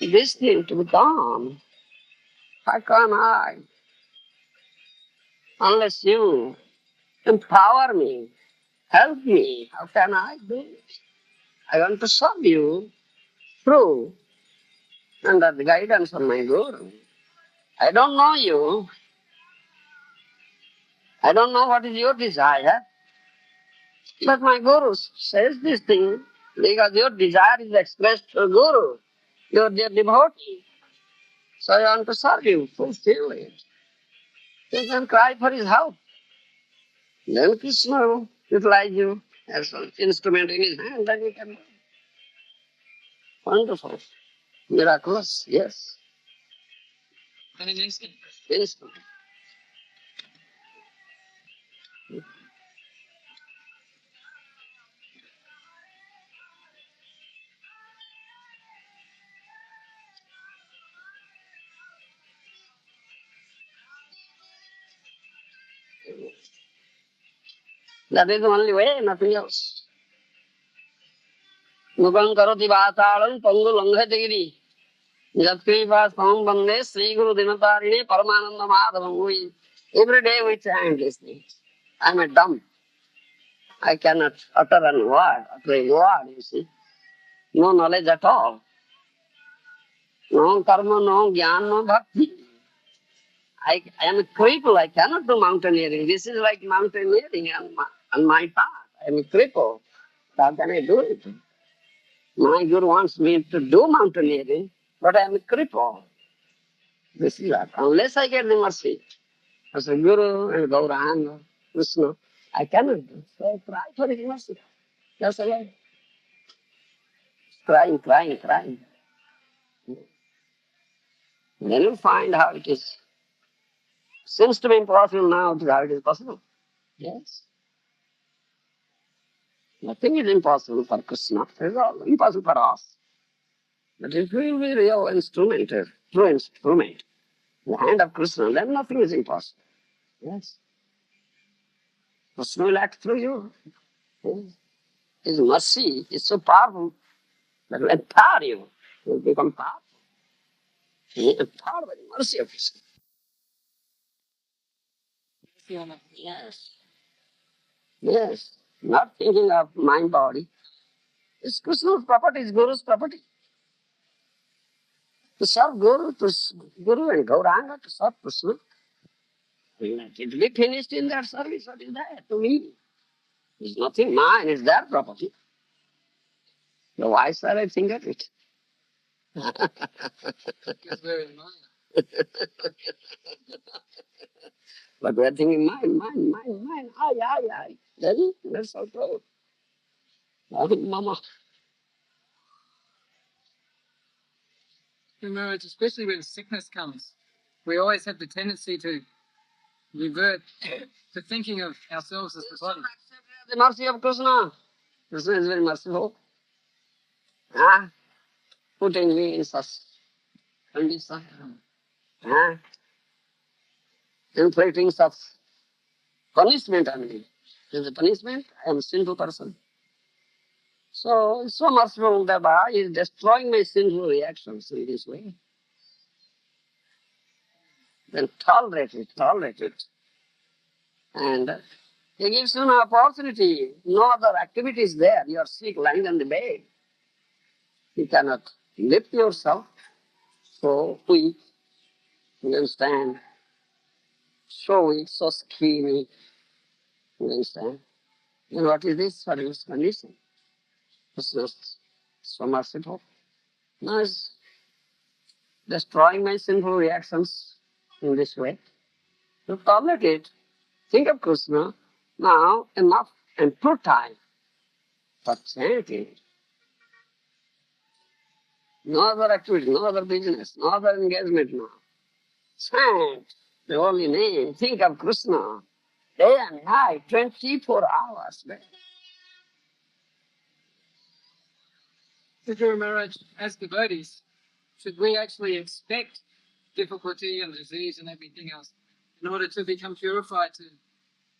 this thing to be done. How can I? Unless you empower me, help me, how can I do it? I want to serve you through under the guidance of my Guru. I don't know you. I don't know what is your desire. But my Guru says this thing because your desire is expressed through Guru. You're their devotee. So I want to serve you, fulfill it. You can cry for his help. Then Krishna will utilize you as an instrument in his hand, then you can. Wonderful. Miraculous, yes. And an instant. Instant. That is the only way, nothing else. Mukam karoti vātālam pangu langhati giri. Jatkripa samam bande Sri Guru Dinatarine Paramananda Madhavam. Every day we chant these things. I am a dumb. I cannot utter a word, you see. No knowledge at all. No karma, no jnana, no bhakti. I am a cripple. I cannot do mountaineering. This is like mountaineering on my path. I am a cripple. How can I do it? My Guru wants me to do mountaineering, but I am a cripple. This is that. Unless I get the mercy as a Guru and Gauranga, Krishna, I cannot do. So I cry for his mercy. That's all. Crying. Then you find how it is. Seems to be impossible now, to how it is possible. Yes. Nothing is impossible for Krishna. It is all impossible for us. But if we will be real instrument, true instrument, in the hand of Krishna, then nothing is impossible. Yes. Krishna will act through you. His mercy is so powerful that will empower you. You will become powerful. Empowered by the mercy of Krishna. Yes. Yes. Not thinking of mind body. It's Krishna's property, it's Guru's property. To serve Guru, Guru and Gauranga, to serve Krishna. Let it be finished in that service. What is that to me? It's nothing mine, it's their property. So why shall I think of it? Because we're in mind. But we're thinking mine. Aye. Then that's all true. Mama. Remember, it's especially when sickness comes, we always have the tendency to revert to thinking of ourselves as the body. The mercy of Krishna. Krishna is very merciful. Ah, putting me in such condition. Ah, inflicting such punishment on me. Is the punishment? I am a sinful person. So it's so merciful that he is destroying my sinful reactions in this way. Then tolerate it. And he gives you an opportunity. No other activity is there. You are sick, lying on the bed. You cannot lift yourself. So weak, you understand? So weak, so skinny, you understand? And what is this? What is this condition? It's just so merciful. Now it's destroying my sinful reactions in this way. You tolerate it. Think of Krishna. Now enough and put time for chanting. No other activity, no other business, no other engagement now. Chant the holy name. Think of Krishna. Day and night, 24 hours. Guru Maharaj, as devotees, should we actually expect difficulty and disease and everything else in order to become purified to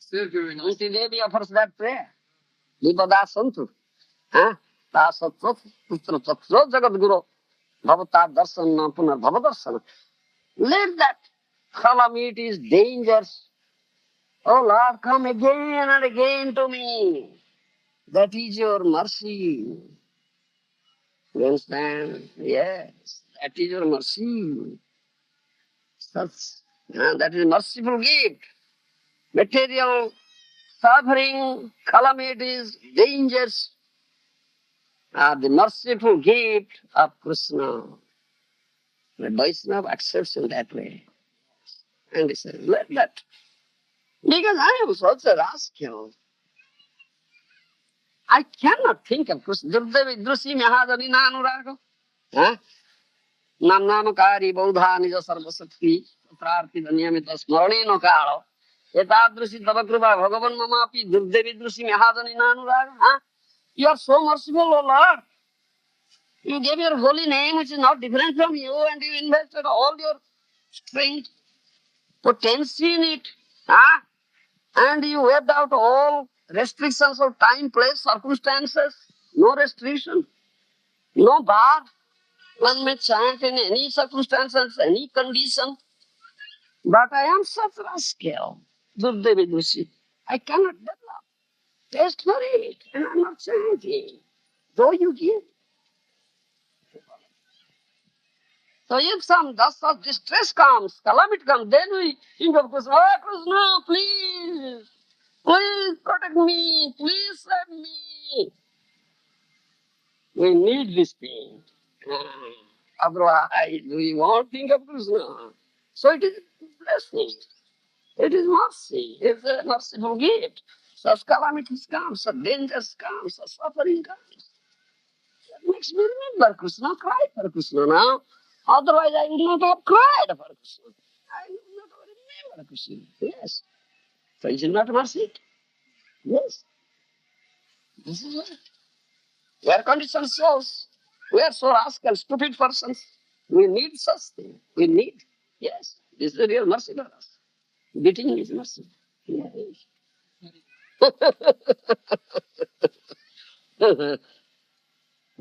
serve Guru nicely? Until Devi offers that prayer. Vipada Santu. Tasatvat putra tatro jagat guru. Bhavata darsana punar bhavadarsana. Let that calamity is dangerous. Oh Lord, come again and again to me. That is your mercy. You understand? Yes, that is your mercy. Such, that is a merciful gift. Material suffering, calamities, dangers are the merciful gift of Krishna. The Vaishnava accepts in that way. And he says, let that. Because I am such a rascal. I cannot think of Krishna. Durdevi drusi mahadani nanurago. Namnamakari Baudha Nija Sarvasakti, Trarthi Danyamita Smarani no Karo. Etadrusi Tabakruba Bhagavan Mamapi Durdevi drusi mahadani nanurago. You are so merciful, O Lord. You gave your holy name, which is not different from you, and you invested all your strength, potency in it. And you wiped out all restrictions of time, place, circumstances. No restriction, no bar. One may chant in any circumstances, any condition. But I am such a rascal, Durdevi Dushi. I cannot develop taste for it, and I'm not chanting. Though you give. So if some dust of distress comes, calamity comes, then we think of Krishna, oh Krishna, please protect me, please save me. We need this thing. Otherwise, we won't think of Krishna. So it is blessing. It is mercy. It's a merciful gift. Such calamities come, such dangers come, such suffering comes. That makes me remember Krishna, cry for Krishna now. Otherwise, I would not have cried for Krishna. I would not have remembered Krishna. Yes. So is it not mercy? Yes. This is what. Where condition shows, we are so rascal, stupid persons. We need such thing. We need. Yes. This is the real mercy for us. Beating is mercy. Yes.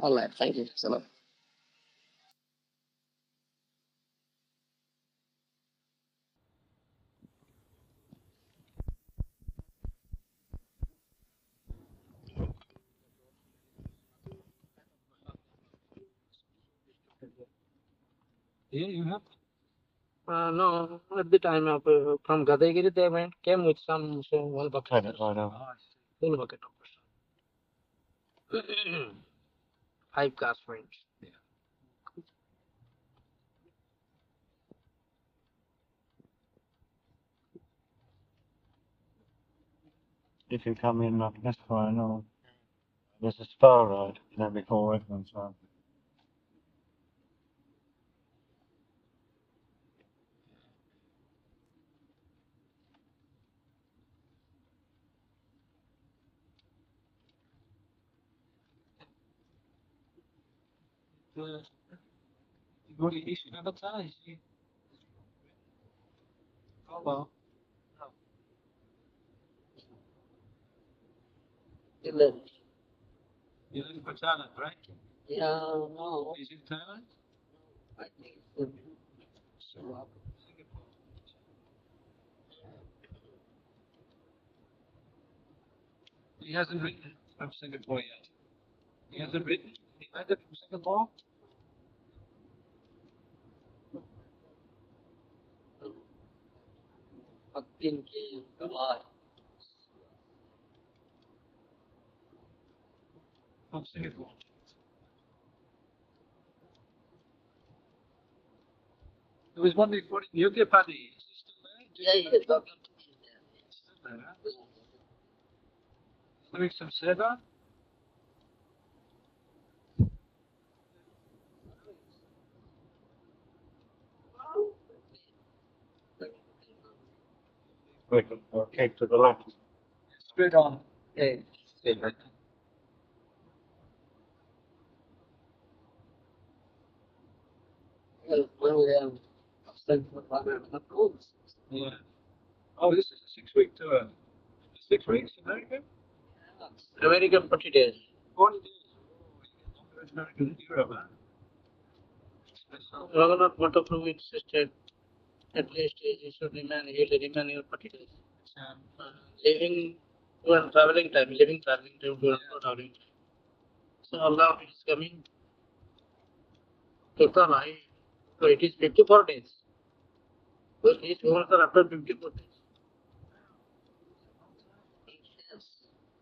All right, thank you. Salam. Yeah, you have. No, at the time of from Gadagiri, they came with some so one bucket. Full bucket of prasad. 5 cars friends. Yeah. If you come in like this way, no, there's a spur road there before it and so. You go to East Navatai. Oh well. You live. You live in Thailand, right? Yeah, no. Is it Thailand? I think it's Singapore. Singapore. He hasn't written from Singapore yet. He hasn't written. He landed from Singapore. July. From Singapore. There was one before the Yoga Party. Is he still there? Yeah, yeah, Dr. Still there, huh? Doing some seva. Quick, okay, to the left. Straight on. Hey, well, when we have sent for 100 codes. Yeah. Oh, this is a 6-week tour. 6 weeks, America? American 40 days. 40 days. Oh, you get longer American Europe, huh? Raghunath Mattaprabhu insisted at least he should remain, he will remain here 40 days. Living, even traveling time, living traveling time, we are not traveling time. So Allah is coming total high. So it is 54 days. But each month are after 54 days. Yes.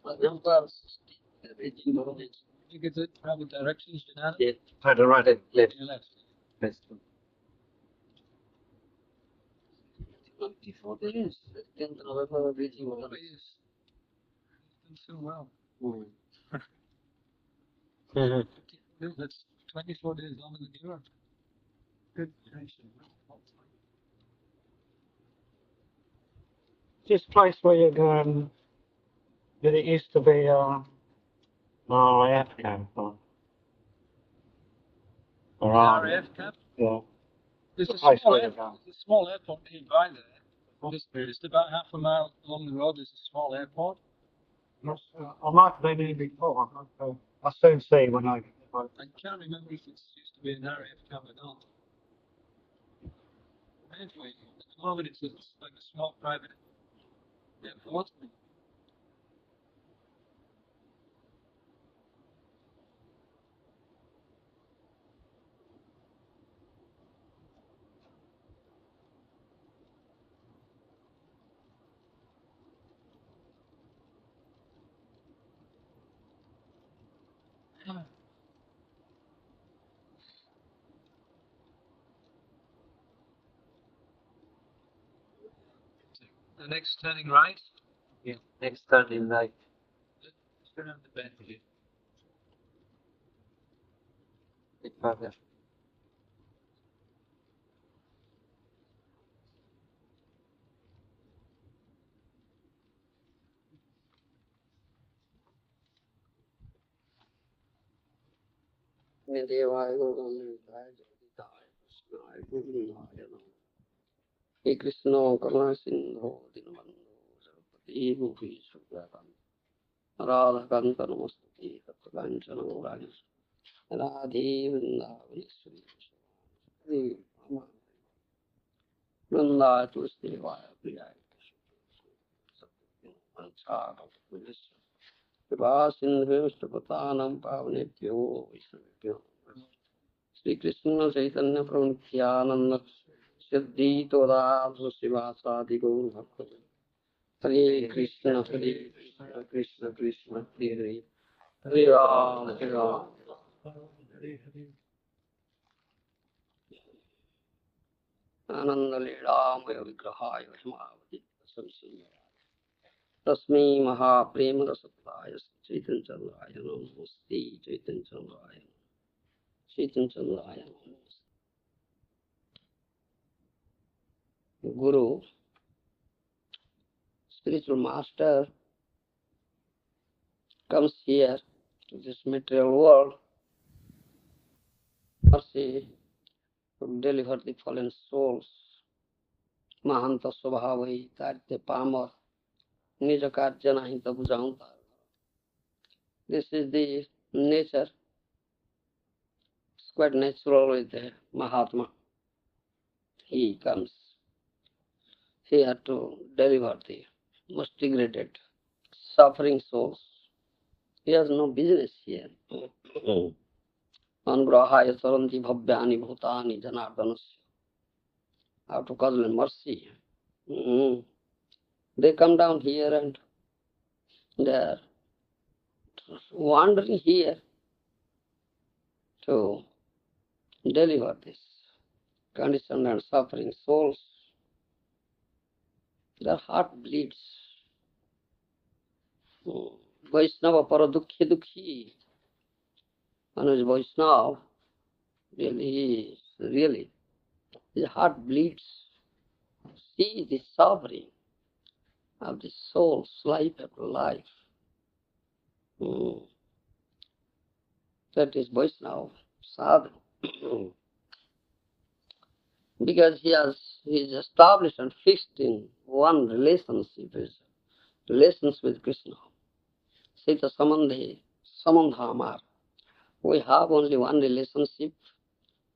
My grandpa is 18 days. You get the travel directions, Janana? Yes. To the right, left. You left. Left. 24 days. 15th November, reaching Oh, over. yes. You've done so well. Mm. That's 24 days longer than Europe. Good nation. This place where you're going, that it used to be RAF camp or The army. RAF camp? Yeah. There's The a place small where you're airport. going. There's a small airport nearby there. Just about half a mile along the road, there's a small airport. I might have been here before. I'll soon see when I. I can't remember if it used to be an RAF camp or not. Anyway, at the moment it's like a small private airport. The next turning right. Yeah. Next turning right. Let's turn on the bend here. Bit further. Devaya Govinda, Jai Krishna Karuna Sindhu Dinabandhu Namaste Bhupi Sudakan Radha Kanta Namaste Tatlanchana Urani Radhe Vrindavani Sri Vrindavani Tusti Vaya Priya Manchara Kripa Sindhu Patanam Pavanebhyo Vaishnavibhyo Sri Krishna Chaitanya Prabhu Nityananda Siddhi Todadhu Sivasadi Gaur Bhakta Hare Krishna Krishna Krishna Hare Hare Hare Ram Hare Ram Ananda Leelamaya Vigrahaya Himavati Samsaya Tasmai Mahaprema Rasataya Chaitanya Chandraya Namaste Chaitanya Chandraya Chaitanya Chandraya Guru, spiritual master, comes here to this material world, mercy, to deliver the fallen souls. Mahanta Swabhavai, Karite Pamar, Nija Karjana Hinta Bujanta. This is the nature, it's quite natural with the Mahatma. He comes here to deliver the most degraded, suffering souls. He has no business here. Angrahaya Saranti Bhavyani Bhutani Janardanasya. How to cause mercy. They come down here and they are wandering here to deliver this conditioned and suffering souls. Their heart bleeds. Vaishnava paradukhi dukhi. One who is Vaishnava, really, his heart bleeds. See the suffering of the soul's life after life. That is Vaishnava sadhu. Because he is established and fixed in one relationship, his relations with Krishna. Sita Samandhe, Samandhamar. We have only one relationship,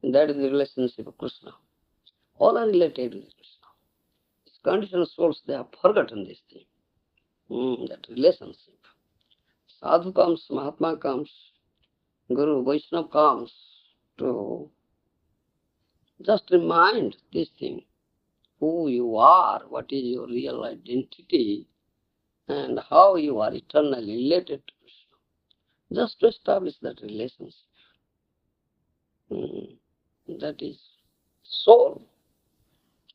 and that is the relationship of Krishna. All are related with Krishna. These conditioned souls, they have forgotten this thing, that relationship. Sadhu comes, Mahatma comes, Guru, Vaishnava comes to just remind this thing, who you are, what is your real identity, and how you are eternally related to Krishna. Just to establish that relationship. That is soul.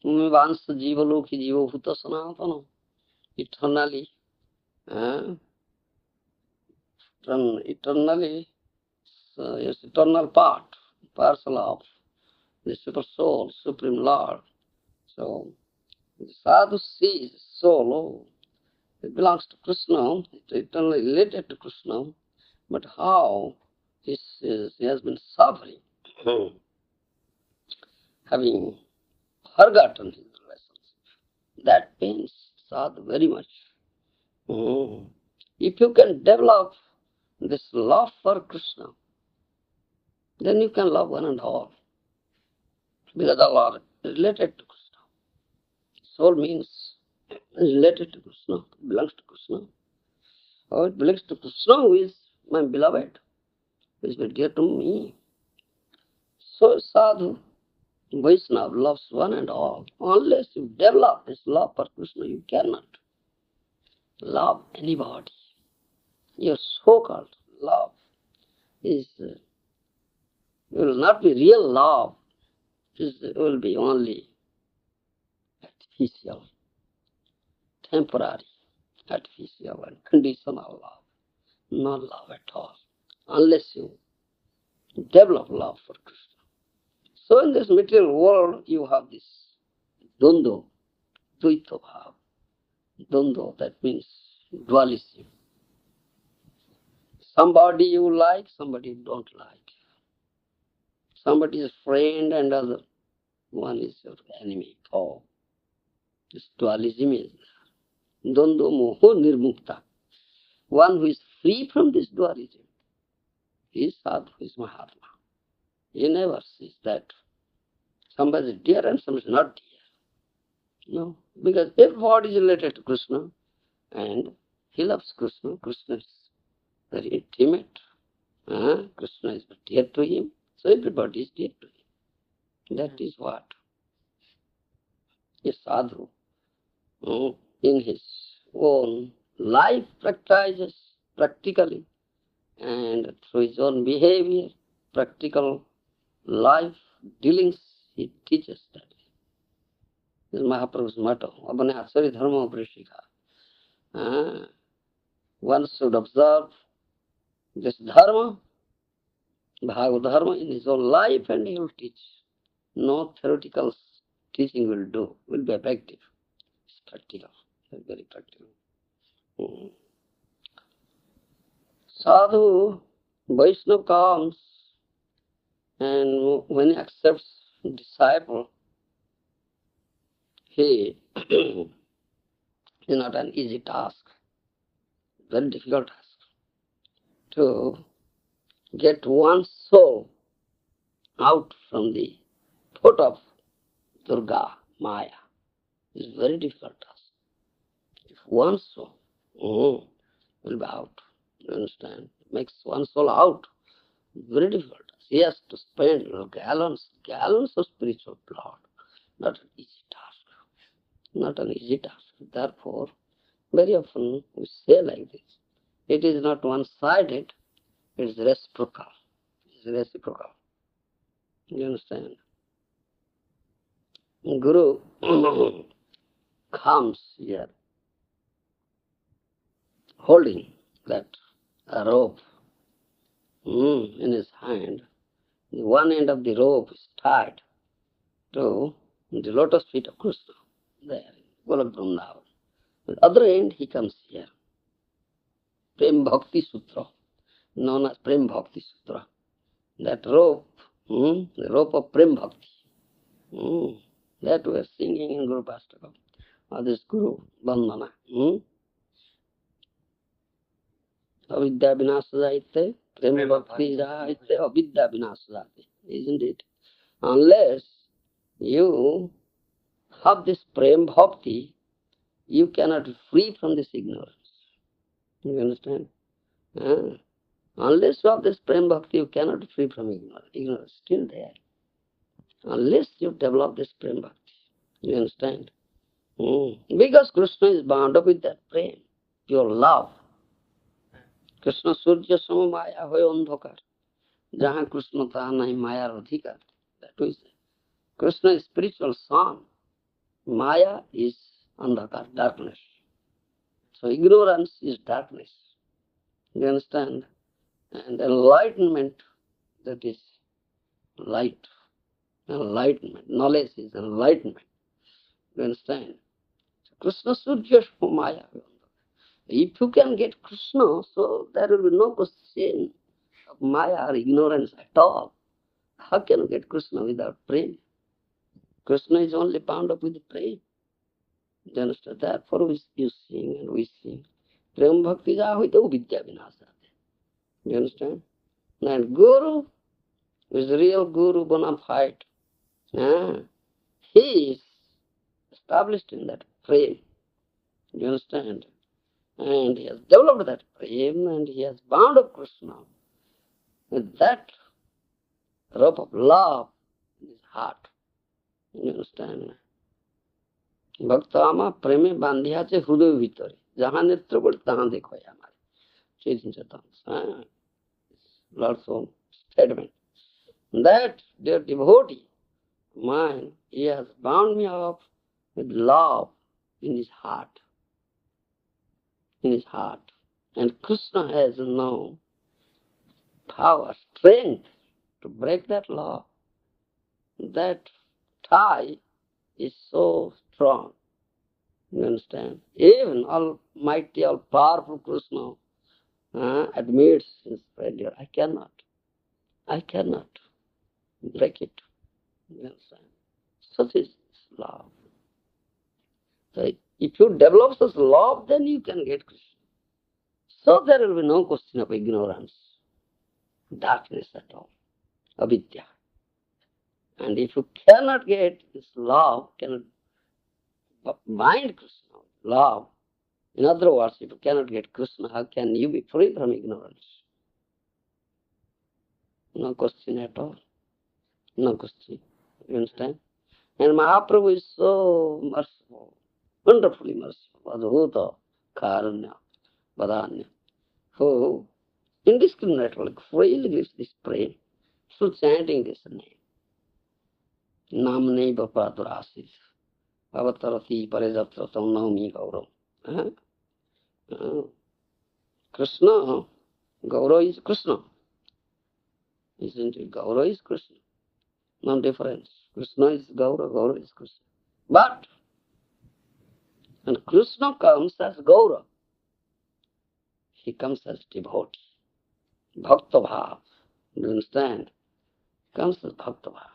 Vans Jivaloki Jivabhuta Sanatana. Eternally, eternally, yes, eternal parcel of the super soul, supreme Lord. So, the sadhu sees soul, it belongs to Krishna, it's eternally related to Krishna, but how he has been suffering, having forgotten his relationship. That pains sadhu very much. If you can develop this love for Krishna, then you can love one and all. Because all are related to Krishna. Soul means related to Krishna, belongs to Krishna. Oh, it belongs to Krishna, who is my beloved, who is very dear to me. So sadhu, Vaishnava loves one and all. Unless you develop this love for Krishna, you cannot love anybody. Your so-called love will not be real love. It will be only artificial, temporary, artificial and conditional love. No love at all, unless you develop love for Krishna. So in this material world, you have this dvando, dvaita bhav. Dvando, that means dualism. Somebody you like, somebody you don't like. Somebody is friend and other one is your enemy. Oh, this dualism is there. Dvandva moho nirmukta. One who is free from this dualism is sadhu, is Mahatma. He never sees that somebody is dear and somebody is not dear. No, because everybody is related to Krishna and he loves Krishna. Krishna is very intimate. Krishna is dear to him. So everybody is dear to him. That is what a sadhu in his own life practices practically and through his own behavior, practical life dealings, he teaches that. This is Mahaprabhu's motto. Apne asari dharma prishika. One should observe this dharma, bhagavad dharma in his own life and he will teach. No theoretical teaching will be effective. It's practical, very practical. Sadhu, Vaishnava comes and when he accepts disciple, he is not an easy task, very difficult task to get one soul out from the thought of Durga, Maya. It's very difficult task. If one soul will be out, you understand, makes one soul out, very difficult task. He has to spend gallons of spiritual blood. Not an easy task. Not an easy task. Therefore, very often we say like this. It is not one-sided, it is reciprocal. It is reciprocal. You understand? Guru comes here holding that rope in his hand. The one end of the rope is tied to the lotus feet of Krishna there in Golok Vrindavan. The other end he comes here. Prem Bhakti Sutra, known as Prem Bhakti Sutra. That rope, the rope of Prem Bhakti, that we are singing in Guru Pastakam, or this Guru Bandhana. Avidya vinasajayate, Prem Bhakti jayate, avidya vinasajayate. Isn't it? Unless you have this Prem Bhakti, you cannot be free from this ignorance. You understand? Unless you have this Prem Bhakti, you cannot be free from ignorance. Ignorance is still there. Unless you develop this Prem Bhakti. You understand? Because Krishna is bound up with that prem, your love. Krishna Surya Sama Maya hoy andhakar. Jahan Krishna tahan nahi Maya adhikar. That is, Krishna is spiritual sun. Maya is andhakar, darkness. So ignorance is darkness. You understand? And enlightenment, that is light. Enlightenment. Knowledge is enlightenment. You understand? Krishna Surya Sama Maya. If you can get Krishna, so there will be no question of Maya or ignorance at all. How can you get Krishna without prem? Krishna is only bound up with prem. You understand? Therefore you sing and we sing. Prem bhakti jahute vidya vinasate. You understand? And Guru is real Guru bona fide. He is established in that prem. You understand? And he has developed that prem and he has bound up Krishna with that rope of love in his heart. You understand? Bhakta ama preme bandhiya che hruday vitare. Jahan netra bol tahan dekho hamare. Chaitanya Charitamrita. Lord's own statement. That dear devotee, mine, he has bound me up with love in his heart. In his heart. And Krishna has no power, strength to break that law. That tie is so strong. You understand? Even Almighty, all powerful Krishna admits his failure. I cannot break it. You understand? Such is love. So If you develop such love, then you can get Krishna. So there will be no question of ignorance, darkness at all, avidya. And if you cannot get this love, cannot bind Krishna, love, in other words, if you cannot get Krishna, how can you be free from ignorance? No question at all. No question. You understand? And Mahaprabhu is so merciful, wonderfully merciful, Adhuta, Karanya, Vadanya, who indiscriminately, freely gives this prayer through chanting this name. Namne Bapadurasis, Avatarati Parejatratam Naumi Gauram. Krishna, Gaura is Krishna. Isn't it? Gaura is Krishna. No difference. Krishna is Gaura, Gaura is Krishna. But when Krishna comes as Gaura, he comes as devotee. Bhakta Bhav. You understand? Comes as Bhakta Bhav.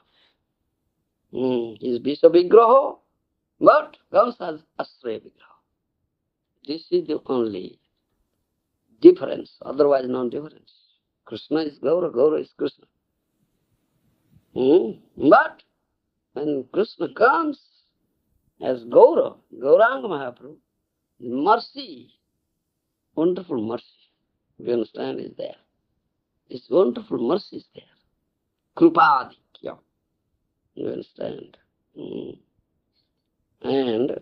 He is Vishwa Vigraha, but comes as Ashraya Vigraha. This is the only difference, otherwise no difference. Krishna is Gaura, Gaura is Krishna. But when Krishna comes as Gaura, Gauranga Mahaprabhu, mercy, wonderful mercy, you understand, is there. This wonderful mercy is there. Kripadikya, you understand. And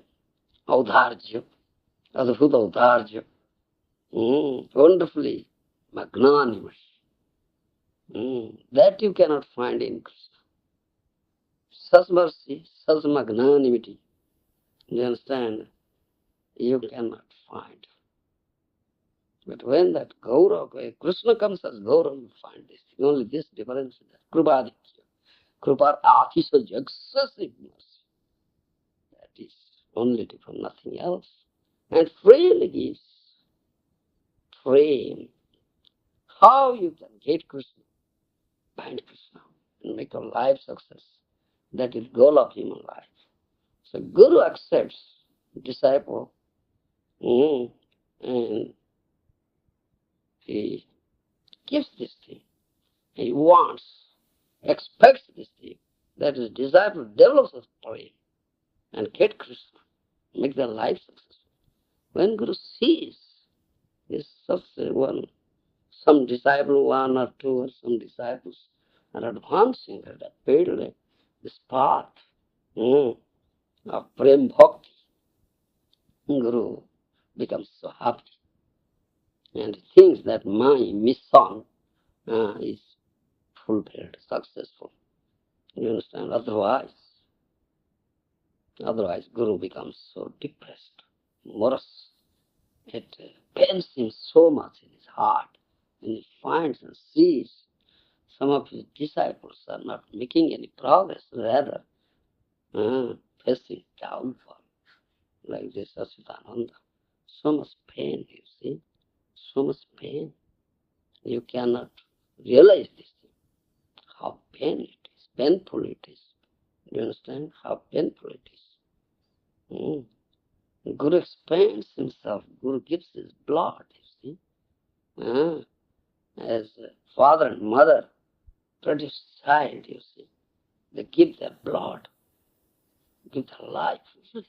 Audharja, Adhuta Audharja, wonderfully magnanimous. That you cannot find in Krishna. Such mercy, such magnanimity, you understand, you cannot find. But when that Gaura, Krishna comes as Gaura, you find this. Only this difference is that. Kripadikya. Kripa Atisa excessive mercy. That is only different, nothing else. And freely gives frame. How you can get Krishna, find Krishna, and make your life success. That is goal of human life. So Guru accepts disciple, and he gives this thing. He wants, expects this thing. That is disciple develops a prayer and get Krishna, make their life successful. When Guru sees this such a one, some disciple, one or two, or some disciples are advancing at that field, this path of Prem Bhakti, Guru becomes so happy and thinks that my mission is fulfilled, successful. You understand? Otherwise Guru becomes so depressed, morose. It pains him so much in his heart when he finds and sees some of his disciples are not making any progress, rather facing downfall, like this Ashitananda. So much pain, you see, so much pain. You cannot realize this thing, how painful it is. You understand how painful it is? Guru expands himself, Guru gives his blood, you see. As father and mother produce child, you see. They give their blood, give their life, you see.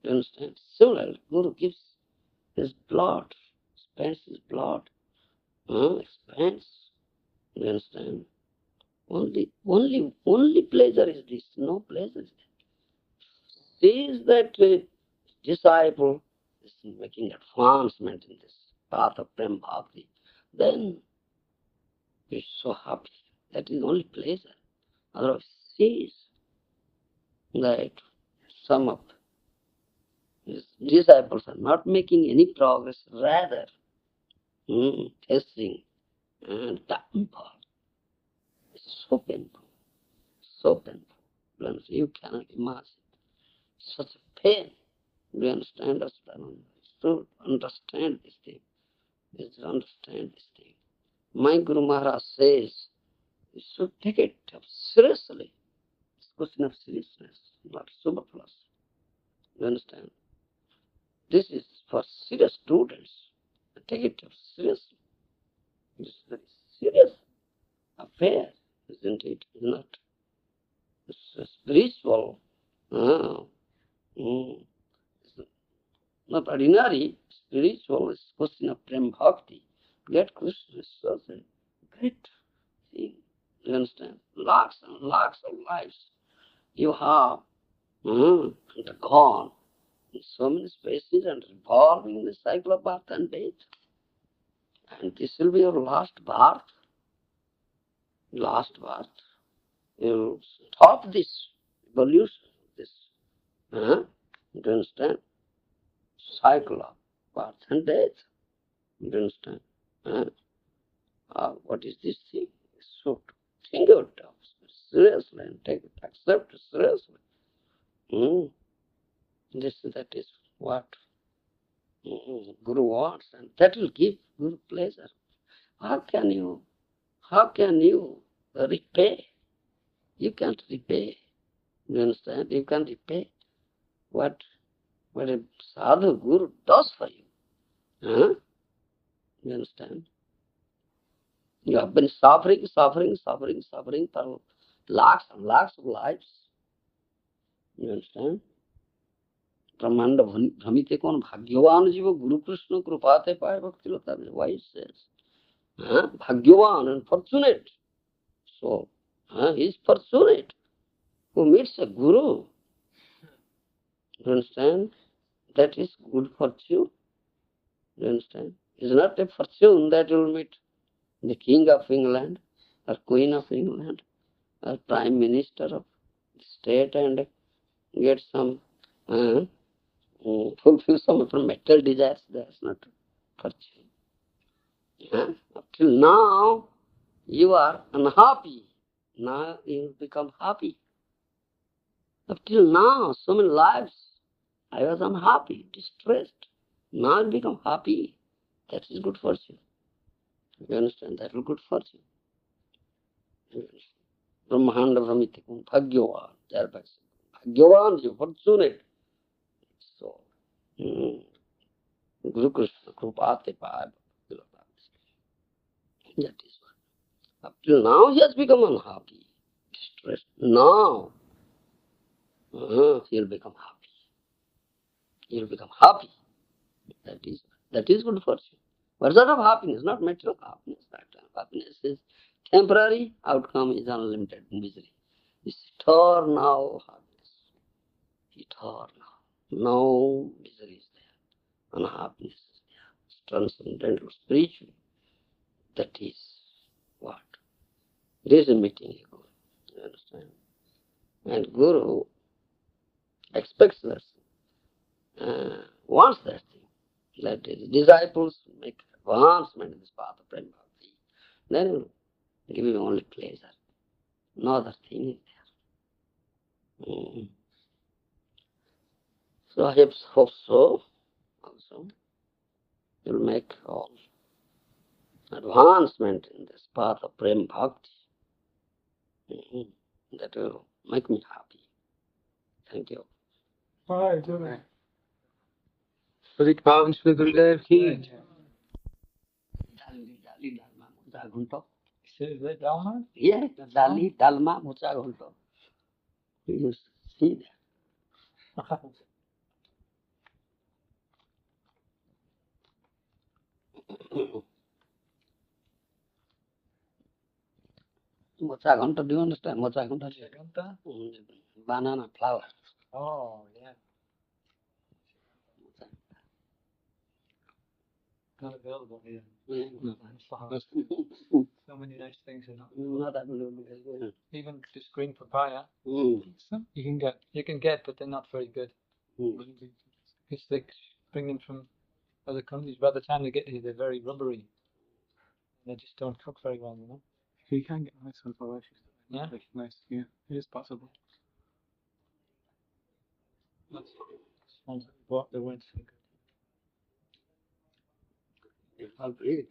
You understand? Similarly, Guru gives his blood, spends his blood, expands. You understand? Only pleasure is this, no pleasure is that. Sees that disciple is making advancement in this path of Prem Bhakti, then he is so happy. That is only pleasure. Otherwise, sees that some of his disciples are not making any progress, rather facing downfall. It's so painful, so painful. You cannot imagine such a pain. Do you understand us? So understand this thing. You should understand this thing. My Guru Maharaj says you should take it seriously. It's a question of seriousness, not superfluous. You understand? This is for serious students. Take it seriously. It's very serious affair, isn't it? It's not. It's a spiritual. Uh, mm, it's not ordinary. Spiritual is question of Prem Bhakti. Get Krishna is such a great thing. You understand? Lakhs and lakhs of lives you have gone in so many spaces and revolving in the cycle of birth and death. And this will be your last birth. Last birth. You stop this evolution, this, you understand? Cycle of birth and death. You understand? What is this thing? So think of it seriously and take it, accept it seriously. That is what Guru wants, and that will give Guru pleasure. How can you repay? You can't repay. You understand? You can't repay what a sadhu Guru does for you. You understand? You have been suffering for lakhs and lakhs of lives. You understand? ब्रह्मांड भ्रमिते कौन भाग्यवान जीव गुरु कृष्ण कृपाते पाए भक्ति लता why it says भाग्यवान and fortunate. So he is fortunate who meets a guru. You understand? That is good fortune. You understand? It's not a fortune that you will meet the King of England or Queen of England or Prime Minister of the state and get some fulfill some of your material desires. That's not fortune. Up till now, you are unhappy. Now you become happy. Up till now, so many lives, I was unhappy, distressed. Now I become happy. That is good fortune. You understand? That is good fortune. Brahmanda Brahmitikam, Bhagyavan, thereby. Bhagyavan, you fortunate. So, Guru Krishna, Krupate Paya. That is what. Up till now, he has become unhappy, distressed. Now, he will become happy. He will become happy. That is good fortune. What sort of happiness? Not material happiness. That happiness is temporary, outcome is unlimited misery. It's eternal happiness. Eternal. No misery is there. Unhappiness is there. It's transcendental, spiritual. That is what? It is a meeting a Guru. You understand? And Guru expects that, wants that thing. That his disciples make advancement in this path of Prema Bhakti. Then he will give you only pleasure. No other thing is there. So I hope so. Also, you will make all advancement in this path of Prem Bhakti. That will make me happy. Thank you. Right, right. Gurudev ki. Dali dalma mucha ghunto. Is it Dalma? Yeah, dali dalma mucha ghunto. You see that? Mocha ghunto, do you understand? Mocha ghunto. Banana flower. Oh, yeah. Not available here. So many nice things in it. Not available. Even just green papaya. Mm. You can get, but they're not very good. Because they bring them from other countries. By the time they get here, they're very rubbery. They just don't cook very well, you know. You can get nice ones, though. Yeah? Nice, yeah. It is possible. That's ones that we bought, they weren't so good. I'll breathe.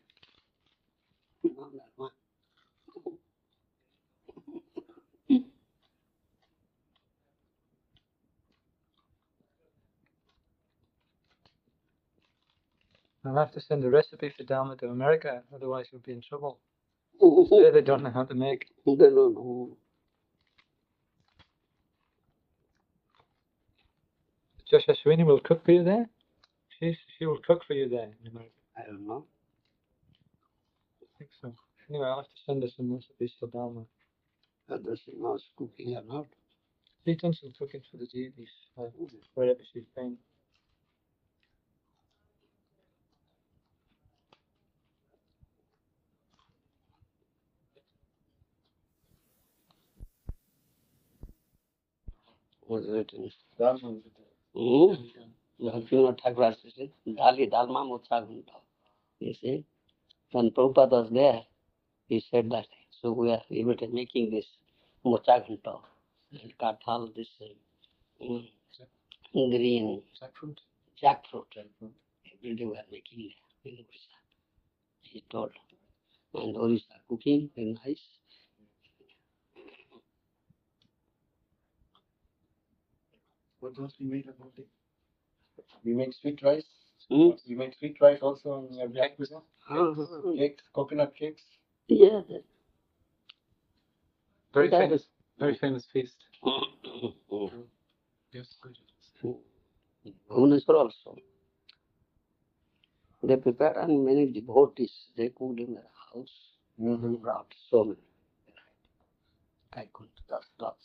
I'll have to send a recipe for Dharma to America, otherwise you'll be in trouble. There they don't know how to make. They don't know. Joshua Sweeney will cook for you there? She will cook for you there in America. I don't know. I think so. Anyway, I'll have to send her some recipes for Dharma. Whether she knows cooking or not. She's done some cooking for the deities, wherever she's been. Was written. Dharma. Bhaktivinoda Thakur said, Dali Dalma Mocha Gunta. You see, when Prabhupada was there, he said that. So we are making this Mocha Gunta and kathal, this green Jackfruit. jackfruit. Every day we are making in Orissa. He told. And Orissa cooking, very nice. What else we made about it? We make sweet rice. Hmm? We make sweet rice also in your black cuisine. Cakes, coconut cakes. Yeah. Very That famous, very famous feast. Yes, good. Bhubaneswar also. They prepared and many devotees, they cooked in their house. Brought so many. I couldn't that's little.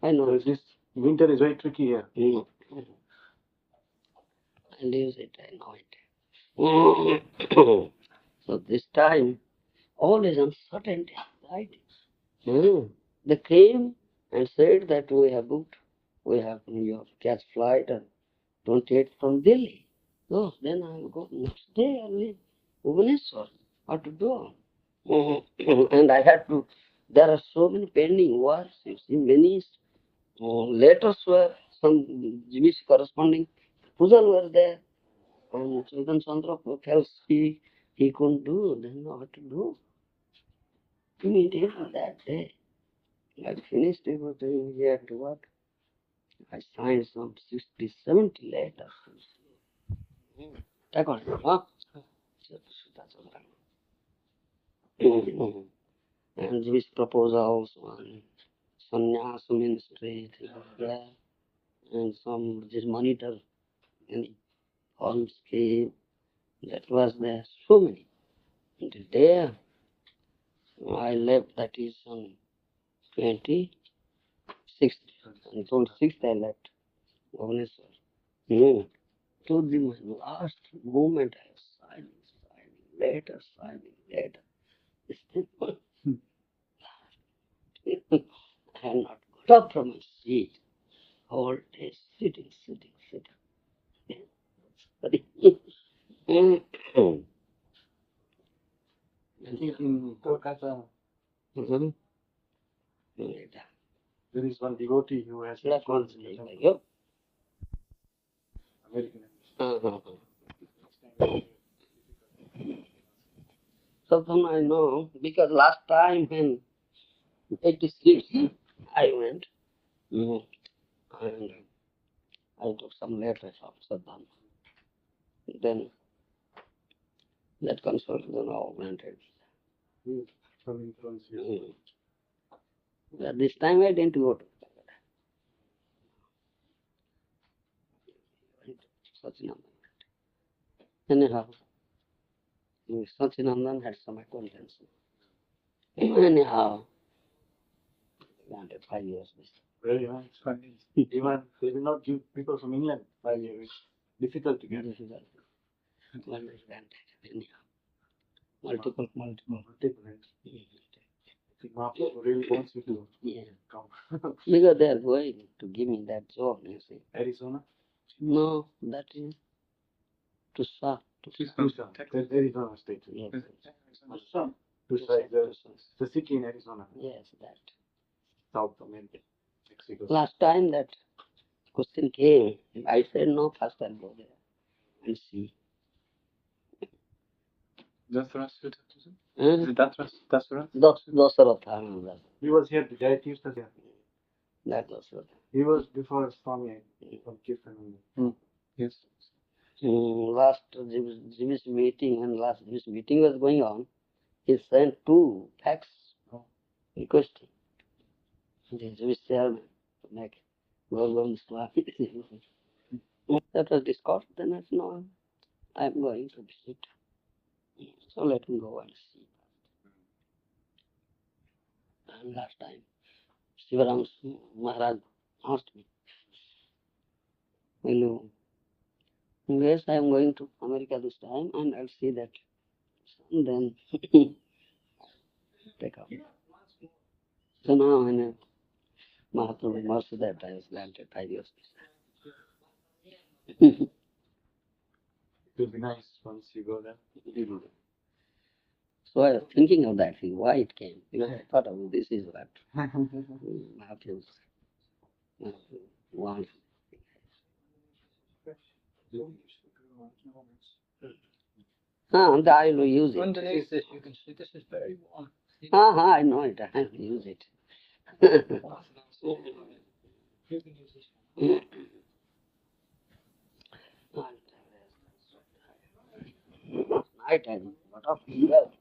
I know. This winter is very tricky here. I lose it, I know it. So this time, all is uncertainty, right? They came and said that we have booked, we have your catch flight and 28 from Delhi. So then I will go next day early, Bhubaneswar. What to do? And I had to, there are so many pending works, you see, many letters were, some Jewish corresponding proposal were there. And Chaitanya Chandra felt he couldn't do, then what to do? Immediately that day, I finished everything here to work. I signed some 60, 70 letters. According, huh? And Jewish proposals on sannyas ministry, things like that. And some just monitor and all scheme that was there. So many. And the day I left, that is on 26th. On 26th I left Bhubaneswar. To the last moment I was signing later. I have not got up from my seat. Whole day sitting. Sorry. I think in Kolkata there is one devotee who has Yep. American. So then I know, because last time when 86 I went, and I took some letters of Saddam. Then that consultation all granted. But this time I didn't go to Sachinandan. Anyhow, Sachinandan had some acquaintance. Anyhow, granted 5 years. Very nice. Even they will not give people from England 5 years. Difficult to get. Difficult. One is granted. Anyhow, multiple. I think Mahaprabhu really wants you to come. Because they are going to give me that job, you see. Arizona? No, that is Tusa. Tucson, Tucson, Texas. that's Arizona State. Yes. Tucson. Tucson is the city in Arizona, Yes, that. South America, Mexico. Last time that question came, I said no, first I'll go there and see. Dasara Sutta, Tucson? Huh? Is it Dasara? Dosaratha. He was here, the guy used to here. That Dosaratha. He was before Swami from Kirtan. Yes. Last Jewish meeting and last Jewish meeting was going on. He sent 2 fax requesting the Jewish chairman to make Govinda Swami. That was discussed. Then I said, no, I'm going to visit. So let him go and see. And last time, Shivaram Maharaj asked me, will you? Yes, I am going to America this time and I'll see that. And then take up. So now when Mahaprabhu mercy that I was granted 5 years. It will be nice once you go there. So I was thinking of that thing, why it came. Because I thought, oh, this is what Mahaprabhu wants. I will use it. Underneath this, you can see this is very warm. I know it. I have to use it. You can use this one. Night time, lot of people.